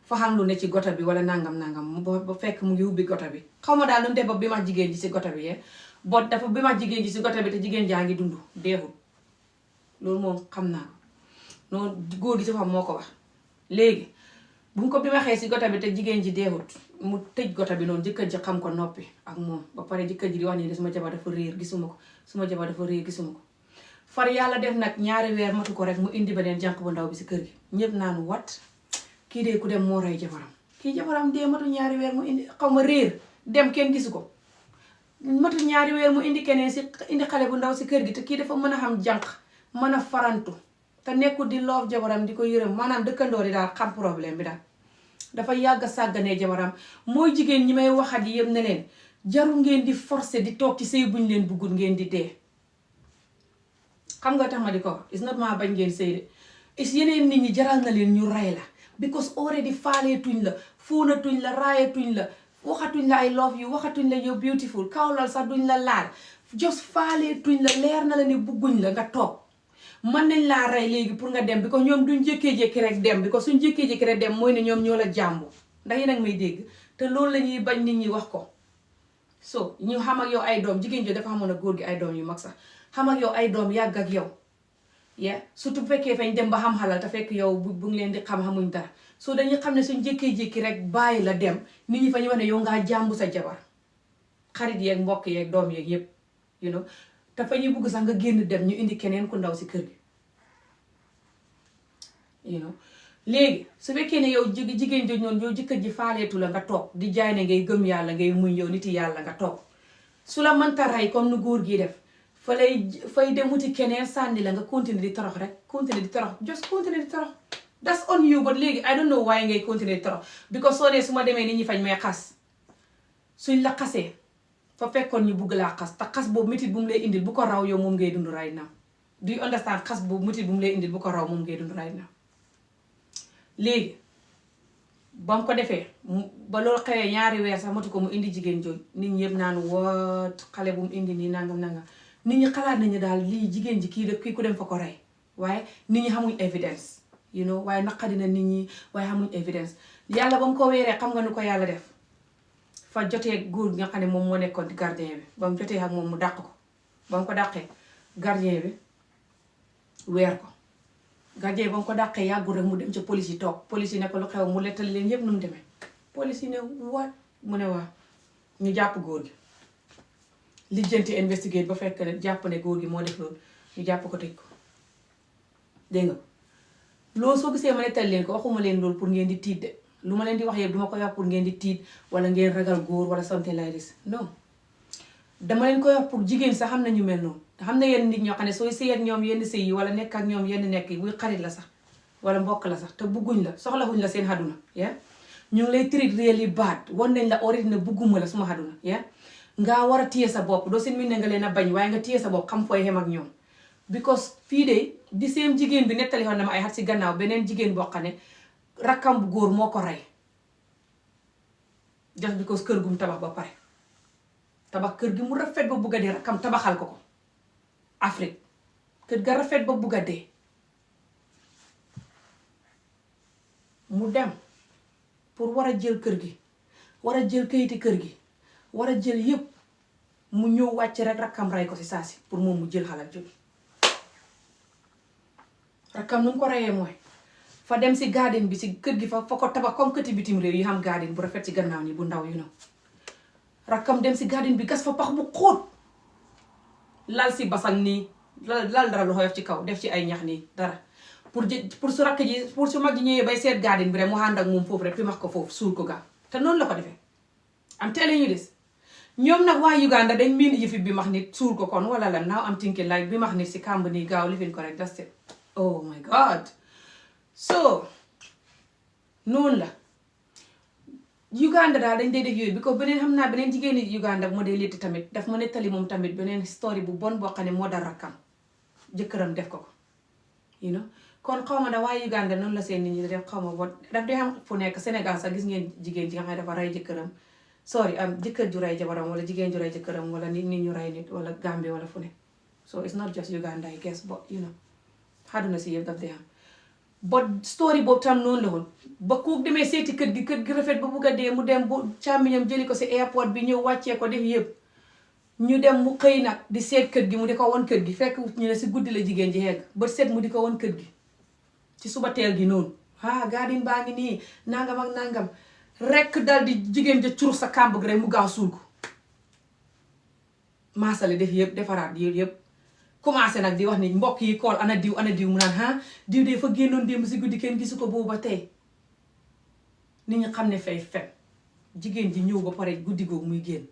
fa xam lu ne ci gota bi wala nangam ba fekk mu ngi ubbi gota bi xaw ma daal nu mu def ba bi wax jigéen ji si gota bi bot dafa bi wax jigéen ji si gota bi te jigéen jaa ngi dund deexul loolu moom xam naa noonu góor gi si xam moo ko wax léegi bu mu ko bi waxee si gota bi te jigéen ji deexut mu tëj gota bi noonu jëkkër ji xam ko noppi ak moom ba pare jëkkër ji di wax nii suma jabar dafa réer gisuma ko far yàlla def nag ñaari weer matu ko rek mu indi beneen jànq bu ndaw bi si kër gi ñëpp naan wat kii dee ku dem moo rey jabaram kii jabaram dee matu ñaari weer mu indi xaw ma réer dem kenn gisu ko matu ñaari weer mu indi keneen si indi xale bu ndaw si kër gi te kii dafa mën a xam jànq mën a farantu te nekkul di loof jabaram di ko yërëm maanaam dëkkandoor yi daal xam problème bi daal dafa yàgg sàgganee jabaram mooy jigéen ñi may waxat yi yëpp ne leen jarul ngeen di forcer di toog ci sëy buñ leen bëggul ngeen di dee xam nga tax ma di ko is not ma bañ ngeen sëy de is yeneen nit ñi jaral na leen ñu rey la because already faaleetuñ la fóonatuñ la raayetuñ la waxatuñ la I love you waxatuñ la you're beautiful kawlal sax duñ la laal just faaleetuñ la leer na la ne bëgguñ la nga toog mën nañ laa rey léegi pour nga dem bi ko ñoom duñ jékkee-jékki rek dem bi ko suñ jékkee-jékki rek dem mooy ne ñoom ñoo la jàmbu ndax yéen a ngi may dégg te loolu la ñuy bañ nit ñi wax ko so ñu xam ak yow ay doom jigéen jo dafa xamoon a góor gi ay doom yu mag sax xam ak yow ay doom yàgg ak yow surtout bu fekkee fañ dem ba xam xalal te fekk yow bu ngi leen di xamuñ dara so dañuy xam ne suñ jékkee-jékki rek bàyyi la dem nit ñi fa ñu wax ne yow ngaa jàmbu sa jabar xarit yeeg mbokk yeeg doom yeeg yépp you know te fa ñuy bugg sax nga génn dem ñu indi keneen ku ndaw si kër gi you know léegi su fekkee ne yow jigéen jooju noonu yow jëkkër ji faaleetu la nga toog di jaay ne ngay gëm yàlla ngay muñ yow niti yàlla nga toog su la mënta rey comme nu góor gi def fay dem wuti keneen sànni la nga continuer di torox rek continuer di torox just continuer di torox that's on you but léegi I don't know why ngay continuer trop because soo nee su ma demee nit ñi fañ may xas suñ la xasee fa fekkoon ñu bugg laa xas te xas boobu métit bu mu lay indil bu ko raw yow moom ngay dund right now do you understand xas boobu métit bu mu lay indil bu ko raw moom ngay dund right now léegi ba mu ko defee ba loolu xewee ñaari weer sax matu ko mu indi jigéen jooj nit ñi yëpp naan woot xale bu mu indi nii nangam nangam nit ñi xalaat nañu daal lii jigéen ji kii ku dem fa ko rey waaye nit ñi xamuñ evidence you know waaye naqadi na nit ñi waaye xamuñ evidence yàlla ba mu ko weeree xam nga nu ko yàlla def fa jotee góor gi nga xam ne moom moo nekkoon di gardien bi ba mu jotee ak moom mu dàq ko ba mu ko dàqee gardien bi weer ko gardien ba mu ko dàqee yàggul rek mu dem ca police yi toog police yi ne ko lu xew mu lettali leen yépp nu mu demee police yi ne what mu ne waa ñu jàpp góor gi lijjanti investigate ba fekk ne jàpp ne góor gi moo def loolu ñu jàpp ko tëj ko dégg nga loolu soo gisee ma nettali leen ko waxuma leen loolu pour ngeen di tiit de lu ma leen di wax yëpp duma ko wax pour ngeen di tiit wala ngeen ragal góor wala something like this non dama leen koy wax pour jigéen sax xam na ñu mel noonu xam na yenn nit ñoo xam ne sooy sëy ak ñoom yenn sëy yi wala nekk ak ñoom yenn nekk yi buy xarit la sax wala mbokk la sax te bugguñ la soxlawuñ la seen xaduna ya ñu ngi lay treat really bad wan nañ la already ne bugguma la suma xaduna ya nga war a téye sa bopp doo seen min ne nga leen a bañ waaye nga téye sa bopp xam fooy xem ak ñoom because fii de di seen jigéen bi nettali xoon na ma ay xat si gannaaw beneen jigéen boo xam ne rakkam bu góor moo ko rey just because kër gum tabax ba pare tabax kër gi mu rafet ba bugga dee rakkam tabaxal ko Afrique kër ga rafet ba bugga dee mu dem pour war a jël kër gi war a jël kayiti kër gi war a jël yépp mu ñëw wàcc rek rakkam rey ko si saasi pour moom mu jël xalal jógi rakkam nu mu ko reyee mooy fa dem si garden bi si kër gi fa ko tabax comme këti bitim réew yi xam garden bu rafet ci gannaaw ni bu ndaw yu rakkam dem si garden bi gas fa pax bu xóot lal si basang nii lal dara lu xoyof ci kaw def ci ay ñax nii dara pour su rakk ji pour su mag ji ñëwee bay seet garden bi rek mu ànd ak moom foofu rek fi max ko foofu suul ko gaaw te noonu la ko defee am telling you this ñoom nag waa Uganda dañ miin yëfi bi max nit suul ko kon wala la now am thinking like bi max nit si kàmb nii gaaw lifin ko rek that's it oh my god so noonu la Uganda daal dañ dee def yooyu because beneen xam naa beneen jigéen ñi Uganda moo dee létti tamit daf ma nettali moom tamit beneen story bu bon boo xam ne moo dal rakkam jëkkëram def ko you know kon xaw ma da waaye Uganda noonu la seen nit ñi def xaw ma bot daf dee xam fu nekk Sénégal sax gis ngeen jigéen ji nga xam ne dafa rey jëkkëram sorry am jëkkër ju rey jabaram wala jigéen ju rey jëkkëram wala nit ñu rey nit wala Gambie wala fu ne so it's not just Uganda I guess but you know xaduna si yëpp daf dee xam but story boobu tam noonu la woon ba ku demee seeti kër gi rafet ba bugg a dee mu dem bu càmmiñam jëli ko si airport bi ñëw wàccee ko def yëpp ñu dem mu xëy nag di seet kër gi mu di ko won kër gi fekk ñu ne si guddi la jigéen ji yegg ba seet mu di ko won kër gi ci suba teel gi noonu garden baa ngi nii nangam ak nangam rekk dal di jigéen ja curux sa kàmb gi rek mu gaaw suul ko maasale def yëpp defaraat yëpp commencé nag di wax ni mbokk yi kool ana diw mu naan diw de fa génnoon démb si guddi kenn gisu ko boobu ba tey nit ñi xam ne fay fen jigéen ji ñëw ba pare guddi googu muy génn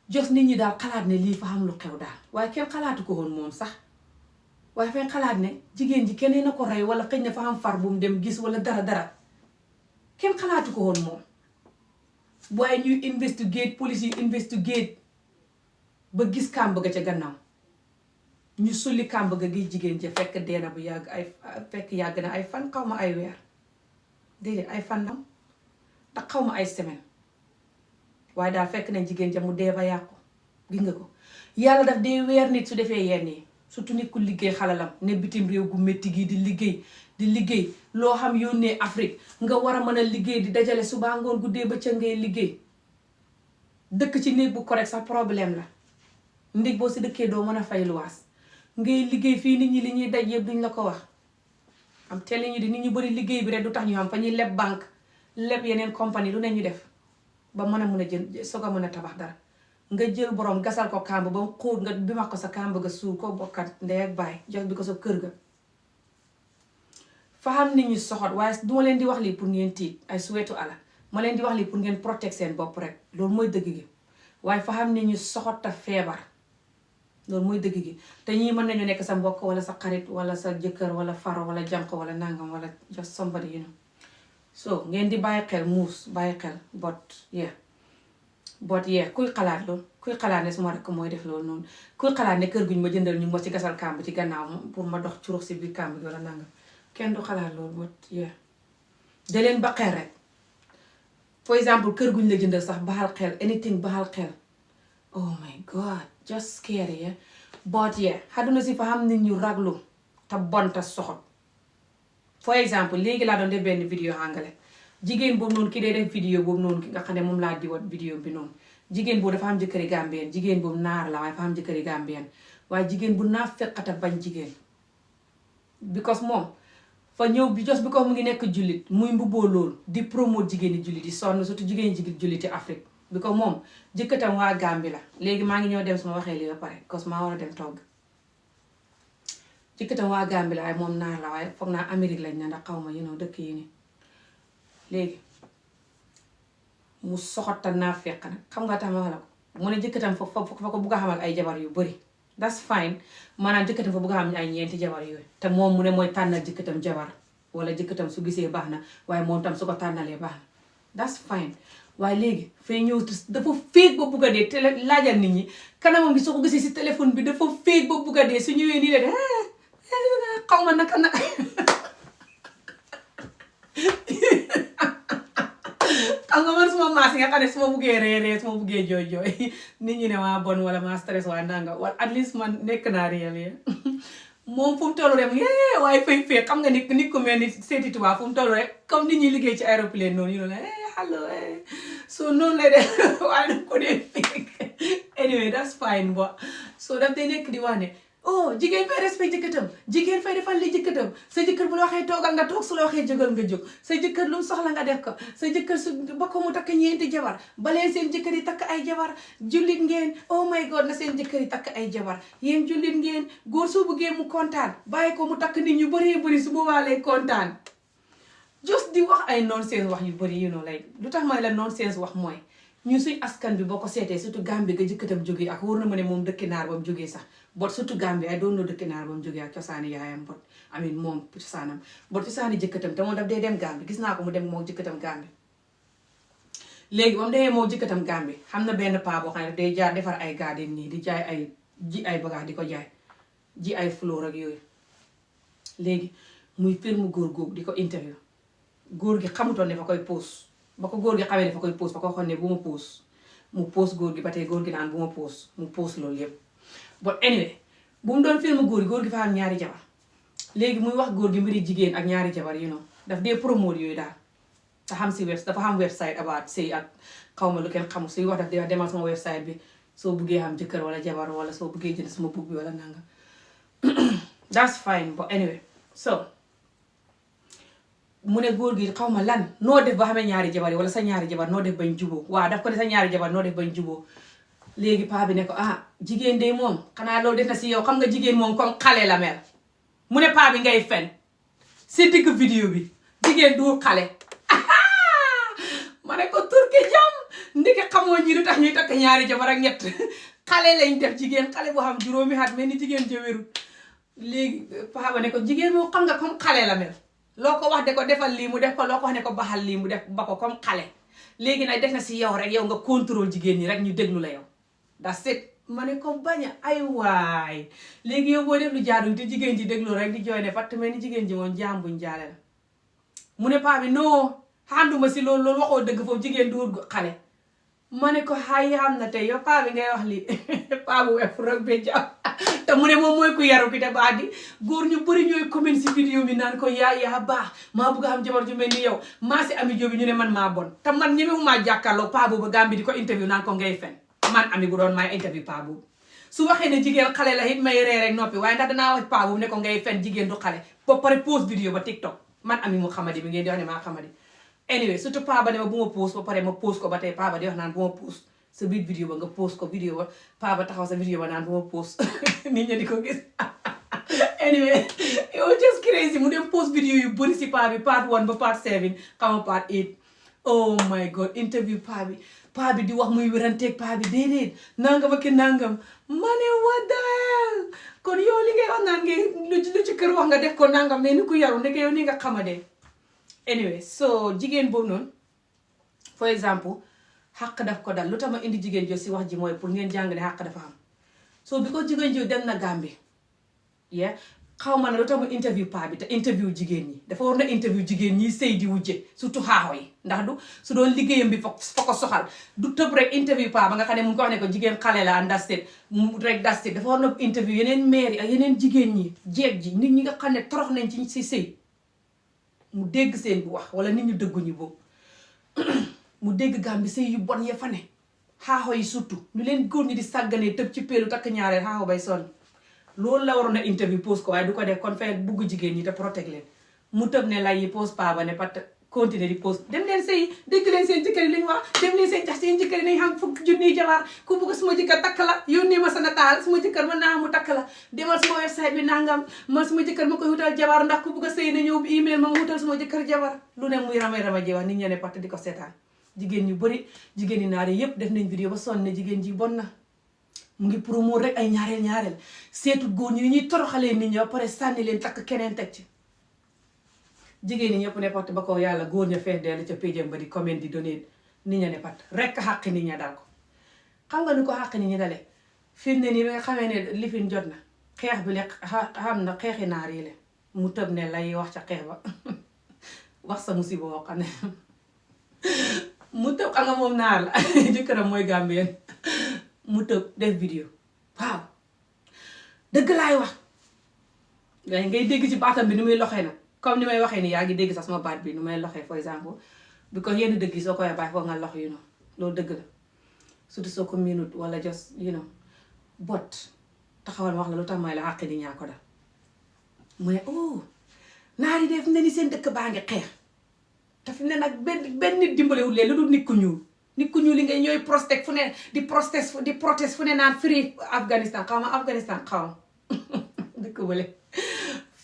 jos nit ñi daal xalaat ne lii fa xam lu xew daal waaye kenn xalaatu ko woon moom sax waaye fay xalaat ne jigéen ji kenn na ko rey wala xëy na fa am far bu mu dem gis wala dara kenn xalaatu ko woon moom waaye ñuy investigate police yi investigate ba gis kàmb ga ca gannaaw ñu sulli kàmb ga gi jigéen ja fekk deena bu yàgg fekk yàgg na ay fan xaw ma ay weer déedéet ay fan nam ndax xaw ma ay semaine waaye daal fekk nañ jigéen ja mu dee ba yàqu gis nga ko yàlla daf dee weer nit su defee yenn yi surtout nit ku liggéey xalalam ne bitim réew gu métti gi di liggéey loo xam yónnee Afrique nga war a mën a liggéey di dajale suba ngoon guddee ba ca ngay liggéey dëkk ci néeg bu correct sax problème la ndig boo si dëkkee doo mën a fay luwaas ngay liggéey fii nit ñi li ñuy daj yëpp duñ la ko wax am teel ñu di nit ñu bëri liggéey bi rek du tax ñu xam fa ñuy leb banque leb yeneen compagnie lu ne ñu def ba mën a jël soog a mën a tabax dara nga jël borom gasal ko kàmb ba mu xóot nga bi ma ko sa kàmb ga suul ko bokkat ndey ak baay jox bi ko sa kër ga fa xam nit ñu soxot waaye duma leen di wax lii pour ngeen tiit ay suweetu ala ma leen di wax lii pour ngeen protect seen bopp rek loolu mooy dëgg gi waaye fa xam nit ñu soxot ta feebar loolu mooy dëgg gi te ñii mën nañu nekk sa mbokk wala sa xarit wala sa jëkkër wala faro wala jànq wala nangam wala just somebody you know so ngeen di bàyyi xel muus bàyyi xel but yeah kuy xalaat loolu kuy xalaat ne suma rakk mooy def loolu noonu kuy xalaat ne kër guñ ma jëndal ñu ma ci gasal kàmb ci gannaaw pour ma dox curux si biir kàmb gi wala nangam kenn du xalaat loolu but yeah da leen ba xel rek for exemple kër guñ la jëndal sax baxal xel anything baxal xel oh my god just scary yeah but yeah xaduna si fa xam nit ñu raglu te bon te soxot for exemple léegi laa doon def benn vidéo angale jigéen boobu noonu ki dee def vidéo boobu noonu ki nga xam ne moom laa diwat vidéo bi noonu jigéen boobu dafa am jëkkëri gambien jigéen boobu naar la waaye dafa am jëkkëri gambien waaye jigéen bu naa fekkata bañ jigéen because moom fa ñëw bi just because mu ngi nekk jullit muy mbubboo loolu di promote jigéen ñi jullit di sonn surtout jigéen ñi julliti Afrique because moom jëkkatam waa Gambi la léegi maa ngi ñëw dem suma waxee li ba pare because maa war a dem togg jëkkatam waa Gambi la waaye moom naar la waaye foog naa Amérique lañ ne ndax xaw ma dëkk yi ni léegi mu soxota naa fekk nag xam nga tax ma wax la ko mu ne jëkkatam fa ko bugg a xamal ay jabar yu bëri that's fine maanaam jëkkatam fa bugg a xam ay ñeenti jabar yooyu te moom mu ne mooy tànnal jëkkatam jabar wala jëkkatam su gisee baax na waaye moom tam su ko tànnalee baax na that's fine waaye léegi fay ñëw dafa féeg ba bugg a dee laajal nit ñi kanamam bi soo ko gisee si téléphone bi dafa féeg ba bugg a dee su ñëwee nii la de xaw ma naka nag xam nga man suma maas nga xam ne su ma buggee ree su ma buggee jooy nit ñi ne maa bon wala maa stress waa nanga wala at least man nekk naa réel ya moom fu mu toll rek waaye fay fee xam nga nit ku mel ni seeti tubaab fu mu toll rek comme nit ñi liggéey ci aéroplane noonu you know hello so noonu lay def waaye daf ko dee fekk anyway that's fine bo so daf day nekk di wax ne oh jigéen fay respect jëkkëtam jigéen fay defal li jëkkëtam sa jëkkër bu la waxee toogal nga toog su la waxee jógal nga jóg sa jëkkër lu mu soxla nga def ko sa jëkkër su ba ko mu takk ñeenti jabar baleen seen jëkkër yi takk ay jabar jullit ngeen oh my god na seen jëkkër yi takk ay jabar yéen jullit ngeen góor soo bëggee mu kontaan bàyyi ko mu takk nit ñu bëree bëri su boobaa lay kontaan just di wax ay nonsense wax yu bëri like lu tax may la nonsense wax mooy ñun suñ askan bi boo ko seetee surtout Gambie ga jëkkëtam jógee ak wóor na ma ne moom dëkki naar ba mu jógee sax bot surtout Gambie ay doon na dëkki naar ba mu jógee ak cosaani yaayam bot amin moom cosaanam bot cosaani jëkkëtam te moom daf dee dem Gambie gis naa ko mu dem moo jëkkëtam Gambie léegi ba mu demee moo jëkkëtam Gambie xam na benn paa boo xam ne day jaar defar ay garden nii di jaay ay ji ay bagage di ko jaay ji ay fleur ak yooyu léegi muy film góor googu di ko interview góor gi xamutoon ne fa koy post ba ko góor gi xamee ne fa koy post ba ko waxoon ne bu ma post mu post góor gi ba tey góor gi naan bu ma post mu post loolu yépp but anyway bu mu doon film góor gi fa am ñaari jabar léegi muy wax góor gi mbiri jigéen ak ñaari jabar daf dee promote yooyu daal te xam si dafa xam website about sëy ak xaw ma lu kenn xamul suy wax daf dee demal sama website bi soo buggee xam jëkkër wala jabar wala soo buggee jënd sama book bi wala nanga that's fine but anyway so mu ne góor gi xaw ma lan noo def ba xamee ñaari jabar yi wala sa ñaari jabar noo def bañ juboo waaw daf ko ne sa ñaari jabar noo def bañ juboo léegi paa bi ne ko jigéen de moom xanaa loolu def na si yow xam nga jigéen moom comme xale la mel mu ne paa bi ngay fen si digg vidéo bi jigéen du xale ma ne ko turki jam ndeke xamoo ñi lu tax ñuy takk ñaari jabar ak ñett xale lañ def jigéen xale boo xam juróomi at mel ni jigéen jëwéru léegi paa ba ne ko jigéen moom xam nga comme xale la mel loo ko wax de ko defal lii mu def ko loo ko wax ne ko baxal lii mu def ba ko comme xale léegi nag def na si yow rek yow nga contrôle jigéen ñi rek ñu déglu la yow that's it ma ne ko bañ a ay waay léegi yow boo def lu jaadu te jigéen ji déglu rek di jooy ne fatt mel ni jigéen ji moom jaam buñ jaale la mu ne paa bi non xànduma si loolu waxoo dëgg foofu jigéen du wut xale ma ne ko xay xam na tey yow paa bi ngay wax lii paa bu wepp rek ba jàpp te mu ne moom mooy ku yaru ki te baa di góor ñu bëri ñooy comment si vidéo bi naan ko yaa baax maa bëgg a xam jabar ju mel ni yow maa si ami jóobi ñu ne man maa bon te man ñemewu maa jàkkaarloo paa boobu Gambie di ko interview naan ko ngay fen man ami bu doon maay interview paa boobu su waxee ne jigéen xale la it may ree rek noppi waaye ndax danaa wax paa boobu ne ko ngay fen jigéen du xale ba pare post vidéo ba TikTok man ami mu xamadi bi ngeen di wax ne maa xamadi anyway surtout paa ba ne ma bu ma post ba pare ma post ko ba tey paa ba di wax naan bu ma post sa biir vidéo ba nga post ko vidéo ba paa ba taxaw sa vidéo ba naan bu ma post nit ñi di ko gis anyway it was just crazy mu dem post vidéo yu bëri si paa bi part 1 ba part 7 xama part 8 oh my god interview paa bi paa bi di wax muy wéranteeg paa bi déedéet nangam ak nangam ma ne what the hell kon yow li ngay wax naan ngay lu ci kër wax nga def ko nangam mais ni ku yaru ndeke yow ni nga xamadee anyway so jigéen boobu noonu for exemple xàq daf ko dal lu tax ma indi jigéen jo si wax ji mooy pour ngeen jàng ne xàq dafa am so bi ko jigéen jo dem na Gambie xaw ma ne lu tax mu interview paa bi te interview jigéen ñi dafa war na interview jigéen ñi sëy di wujje surtout xaaxo yi ndax du su doon liggéeyam bi fa ko soxal du tëb rek interview paa ba nga xam ne mu ngi ko wax ne ko jigéen xale la understand mu rek dasted dafa war na interview yeneen maire yi ak yeneen jigéen ñi jeeg ji nit ñi nga xam ne torox nañ ci si sëy mu dégg seen bu wax wala nit ñu dëgguñu boobu mu dégg Gàmbi sëy yu bon ya fa ne xaaxo yi surtout ñu leen góor ñi di sàgganee tëb ci peelu takk ñaareel xaaxo bay sonn loolu la waroon a interview pose ko waaye du ko def kon fay bugg jigéen ñi te protect leen mu tëb ne lay yi pose pa ba ne pat continuer di pose dem leen sëy dégg leen seen jëkkër yi li ñu wax dem leen seen jax seen jëkkër yi nañ xam fukk junniy jabar ku bugg suma jëkkër takk la yónnee ma sa nataal suma jëkkër mën naa mu takk la demal suma website bi nangam man suma jëkkër ma koy wutal jabar ndax ku bugg a sëy na ñëw email ma wutal suma jëkkër jabar lu ne muy rama ji wax nit ñe ne pat di ko seetaan jigéen ñu bëri jigéen ñi naar yi yëpp def nañ vidéo ba sonn ne jigéen ji bon na mu ngi promo rek ay ñaareel seetu góor ñi ñuy toroxalee nit ñi ba pare sànni leen takk keneen teg ci jigéen ñi ñëpp ne pat ba ko yàlla góor ña fees dellu ca péjam ba di comment di donné nit ña ne pat rek xàq nit ña dal ko xam nga ni ko xàq nit ñi dale fi ne nii ba nga xamee ne lifin jot na xeex bi le xam na xeexi naar yi le mu tëb ne lay wax ca xeex ba wax sa musiba woo xam ne mu tëb xam nga moom naar la jëkkëram mooy Gambien mu tëb def vidéo waaw dëgg laay wax waaye ngay dégg ci baatam bi ni muy loxee nag comme ni may waxee nii yaa ngi dégg sax sama baat bi ni may loxee for exemple bi ko yenn dëgg yi soo koy bàyyi foog nga lox you know loolu dëgg la surtout soo ko minute wala just you know bot taxawal ma wax la lu tax may la xàq di ñaa ko dal mu ne oh naar yi def ne ni seen dëkk baa ngi xeex te fi ne nag benn nit dimbalewul leen lu dul nit ku ñuul nit ku ñuul li ngay ñooy protest fu ne di protest fu ne naan free Afghanistan xaw ma Afghanistan xaw ma dëkk bële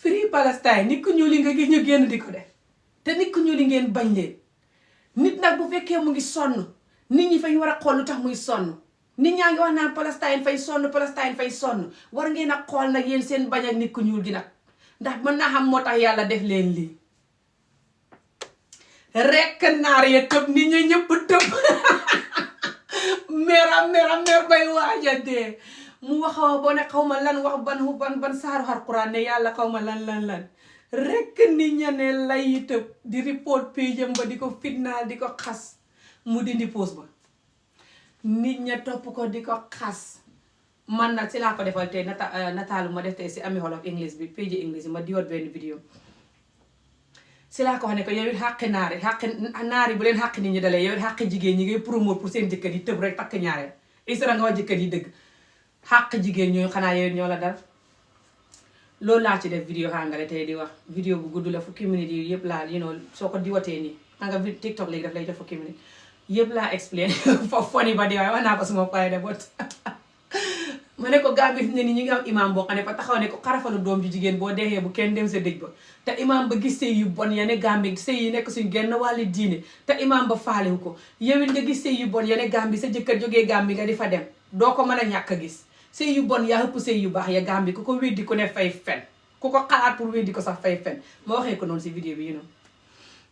free Palestine nit ku ñuul li nga gis ñu génn di ko def te nit ku ñuul li ngeen bañ leen nit nag bu fekkee mu ngi sonn nit ñi fay war a xool lu tax muy sonn nit ñaa ngi wax naan Palestine fay sonn war ngeen a xool nag yéen seen bañ ak nit ku ñuul gi nag ndax mën naa xam moo tax yàlla def leen lii rekk naar ya tëb nit ñi ñëpp tëb mer bay waaja dee mu waxawa boo ne xaw ma lan wax ban saaru Alxuraan ne yàlla xaw ma lan rekk nit ña ne lay tëb di report page am ba di ko fitnaal di ko xas mu dindi post ba nit ña topp ko di ko xas man nag si laa ko defal tey nataalu ma def tey si Amieolof English bi page English bi ma diwaat benn vidéo si laa ko wax ne ko yow it xàqi naari bu leen xàqi nit ñi dalee yow it xàqi jigéen ñi ngay promote pour seen jëkkër yi tëb rek takk ñaareel isra nga wax jëkkër yi dëgg xàq jigéen ñooyu xanaa yow ñoo la dal loolu laa ci def vidéo xàngale tey di wax vidéo bu gudd la fukki minutes yi yëpp laa you know soo ko diwatee nii xam nga TikTok léegi daf lay jox fukki minutes yëpp laa explain foofu foni ba di waaye wax naa ko suma pare de bot ma ne ko Gambie fi ne ni ñi ngi am imam boo xam ne fa taxaw ne ko xarafalu doom ju jigéen boo deexee bu kenn dem sa dëj ba te imam ba gis sëy yu bon ya ne Gambie sëy yi nekk suñ genn wàlli diine te imam ba faalewu ko yow it nga gis sëy yu bon ya ne Gambie sa jëkkër jógee Gambie nga di fa dem doo ko mën a ñàkk a gis sëy yu bon yaa ëpp sëy yu baax ya Gambie ku ko weddi ku ne fay fen ku ko xalaat pour weddi ko sax fay fen ma waxee ko noonu si vidéo bi you know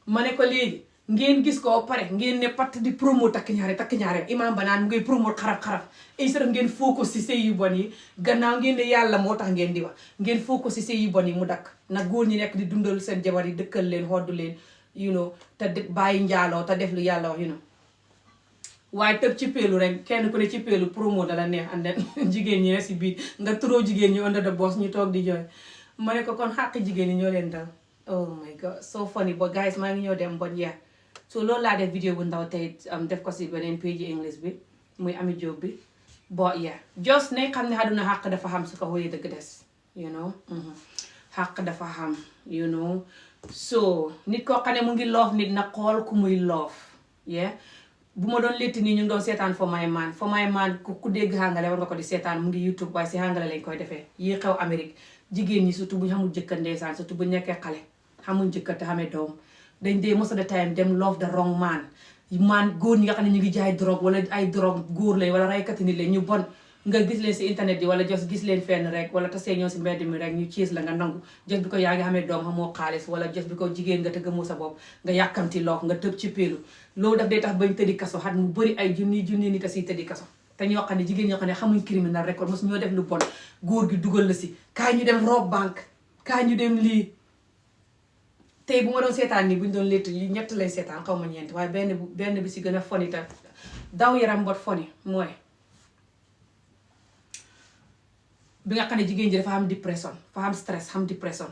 ma ne ko léegi ngeen gis ko pare ngeen ne patt di promo takk ñaare imam ba naan mu ngay promo xaraf isra ngeen focus si sëy yu bon yi gannaaw ngeen ne yàlla moo tax ngeen di wax ngeen focus si sëy yu bon yi mu dakk nag góor ñi nekk di dundal seen jabar yi dëkkal leen xoddu leen you know te bàyyi njaaloo te def lu yàlla wax you know waaye tëb ci peelu rek kenn ku ne ci peelu promo dala neex and then jigéen ñi ne si biir nga trop jigéen ñi under the boss ñu toog di jooy ma ne ko kon xàq jigéen ñi ñoo leen dal oh my god so funny but guys maa ngi ñëw dem but yeah so loolu laa def vidéo bu ndaw tey def ko si beneen page English bi muy Ami Jobe bi but yeah just ne xam ne àdduna xàq dafa xam su ko wéyee dëgg des you know xàq dafa xam you know so nit koo xam ne mu ngi loof nit na xool ku muy loof yeah bu ma doon létti nii ñu ngi doon seetaan For My Man ku dégg xàngale war nga ko di seetaan mu ngi YouTube waaye si xàngale lañ koy defee yi xew Amérique jigéen ñi surtout bu ñu xamul jëkkër ndeysaan surtout bu ñu nekkee xale xamul jëkkër te xamee doom dañ dee most of the time dem love the wrong man man góor ñi nga xam ne ñu ngi jaay drogue wala ay drogue góor lay wala raykati nit lay ñu bon nga gis leen si internet bi wala jos gis leen fenn rek wala tasee ñoo si mbedd mi rek ñu ciis la nga nangu jos bi ko yaa ngi xamee doom xamoo xaalis wala jos bi ko jigéen nga te gëmoo sa bopp nga yàkkamti look nga tëb ci péelu loolu daf day tax bañ tëddi kaso xat mu bëri ay junni nit a siy tëddi kaso te ñoo xam ne jigéen ñoo xam ne xamuñ criminal record mos ñoo def lu bon góor gi dugal la si kaay ñu dem rob banque kaay ñu dem lii tey bu ma doon seetaan nii bu ñu doon létt yi ñett lay seetaan xaw ma ñeent waaye benn bi si gën a foni ta daw yaram bot foni mooy bi nga xam ne jigéen ji dafa am dépression dafa am stress xam dépression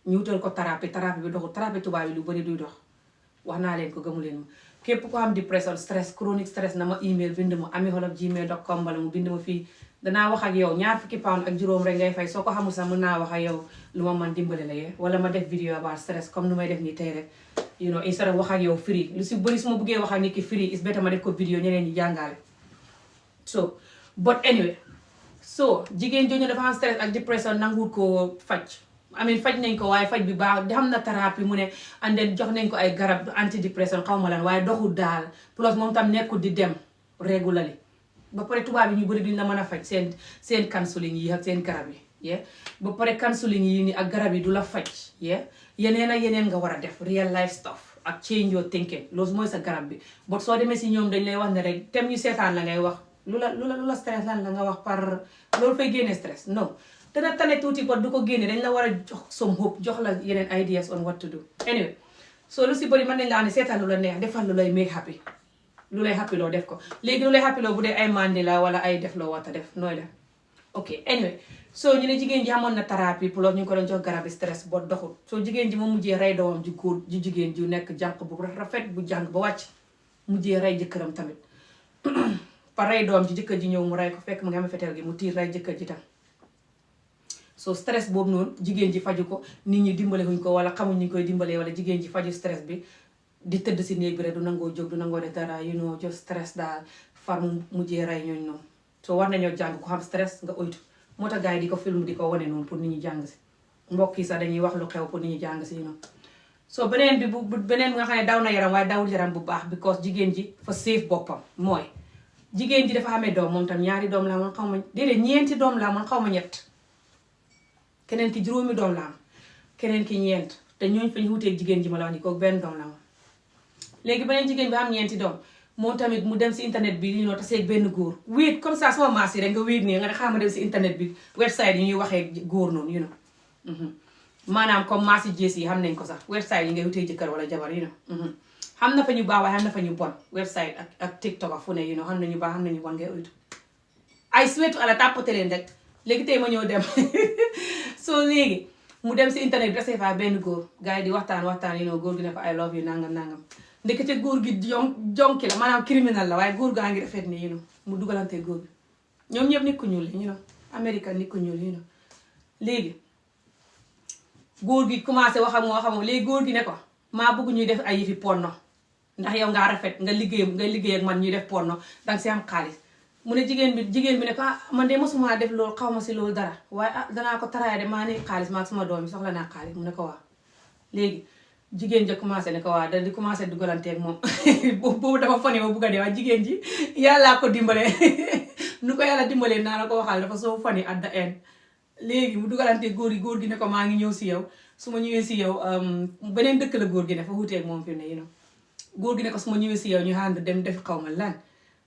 ñu wutal ko thérapie bi doxul thérapie tubaab yi lu bëri duy dox wax naa leen ko gëmu leen ma képp ko am dépression stress chronique stress na ma email bind ma amieolof@gmail.com wala mu bind ma fii danaa wax ak yow ñaar fukki pound ak juróom rek ngay fay soo ko xamul sax mën naa wax ak yow lu ma man dimbale la yee wala ma def vidéo about stress comme nu may def nii tey rek instead of wax ak yow free lu si bëri su ma buggee wax ak nit ki free is better ma def ko vidéo ñeneen ñi jàngaale so but anyway so jigéen jooju dafa am stress ak dépression nanguwul ko faj faj nañ ko waaye faj bi baax xam na thérapie mu ne and then jox nañ ko ay garab antidépression xaw ma lan waaye doxul daal plus moom tam nekkul di dem regularly ba pare tubaab yi ñu bëri duñ la mën a faj seen counseling yi ak seen garab yi ba pare counseling yi ni ak garab yi du la faj yeneen ak yeneen nga war a def real life stuff ak change your thinking loolu mooy sa garab bi bot soo demee si ñoom dañ lay wax ne rek tem ñu seetaan la ngay wax lu la stress lan la nga wax par loolu fay génne stress non dana tane tuuti bot du ko génne dañ la war a jox some hope jox la yeneen ideas on what to do anyway so lu si bëri mën nañ la ne seetaan lu la neex defal lu lay make happy lu lay happy loo def ko léegi lu lay happy loo bu dee ay mandi la wala ay def loo war a def nooy def ok anyway so ñu ne jigéen ji amoon na thérapie pour ñu ngi ko doon jox garabi stress bot doxul so jigéen ji moom mujjee rey doomam ju góor ju jigéen ju nekk jànq bu rafet bu jàng ba wàcc mujjee rey jëkkëram tamit par rey doom ji jëkkër ji ñëw mu rey ko fekk mu ngi amee fetel gi mu tiir rey jëkkër ji tam so stress boobu noonu jigéen ji faju ko nit ñi dimbale wuñ ko wala xamuñ ñu koy dimbalee wala jigéen ji faju stress bi di tëdd si néeg bi rek du nangoo jóg du nangoo def dara just stress daal far mu mujjee rey ñooñu noonu so war nañoo jàng ko xam stress nga oytu moo tax gars yi di ko film di ko wane noonu pour nit ñi jàng si mbokk yi sax dañuy wax lu xew pour nit ñi jàng si so beneen bi beneen bi nga xam ne daw na yaram waaye dawul yaram bu baax because jigéen ji fa save boppam mooy jigéen ji dafa amee doom moom tam ñaari doom la man xaw ma déedéet ñeenti doom la man xaw ma ñett keneen ki juróomi doom la am keneen ki ñeent te ñooñu fa ñu wuteeg jigéen ji ma la wax ni kooku benn doom la am léegi beneen jigéen bi am ñeenti doom moom tamit mu dem si internet bi li ñoo taseeg benn góor wéet comme ça sama maas yi rek nga wéet nii nga ne xaama dem si internet bi website yi ñuy waxee góor noonu maanaam comme maas yi jees yi xam nañ ko sax website yi ngay wutee jëkkër wala jabar xam na fa ñu baax waaye xam na fa ñu bon website ak tiktok ak fu ne xam nañu baax xam nañu bon ngay oytu ay suwetu ala tàppate leen rek léegi tey ma ñëw dem so léegi mu dem si internet bi dasee fa benn góor gars yi di waxtaan góor gi ne ko I love you nangam ndekete góor gi jonki la maanaam criminal la waaye góor gaa ngi rafet ni mu dugalante góor gi ñoom ñëpp nit ku ñuul la américain nit ku ñuul léegi góor gi commencé wax ak moom léegi góor gi ne ko maa bëgg ñuy def ay yëfi porno ndax yow ngaa rafet nga liggéey ak man ñuy def porno danga si am xaalis mu ne jigéen bi ne ko man de mosuma def loolu xaw ma si loolu dara waaye danaa ko taraaya de maa ne xaalis maa ak sama doom yi soxla naa xaalis mu ne ko waa léegi jigéen ja commencé ne ko waa da di commencé dugalanteeg moom boobu dafa fone ba bugg a dee waaye jigéen ji yàllaa ko dimbale nu ko yàlla dimbalee naa la ko waxal dafa soo fone at the end léegi mu dugalanteeg góor gi ne ko maa ngi ñëw si yow su ma ñëwee si yow beneen dëkk la góor gi ne fa wuteeg moom fi ne góor gi ne ko su ma ñëwee si yow ñu ànd dem def xaw ma lan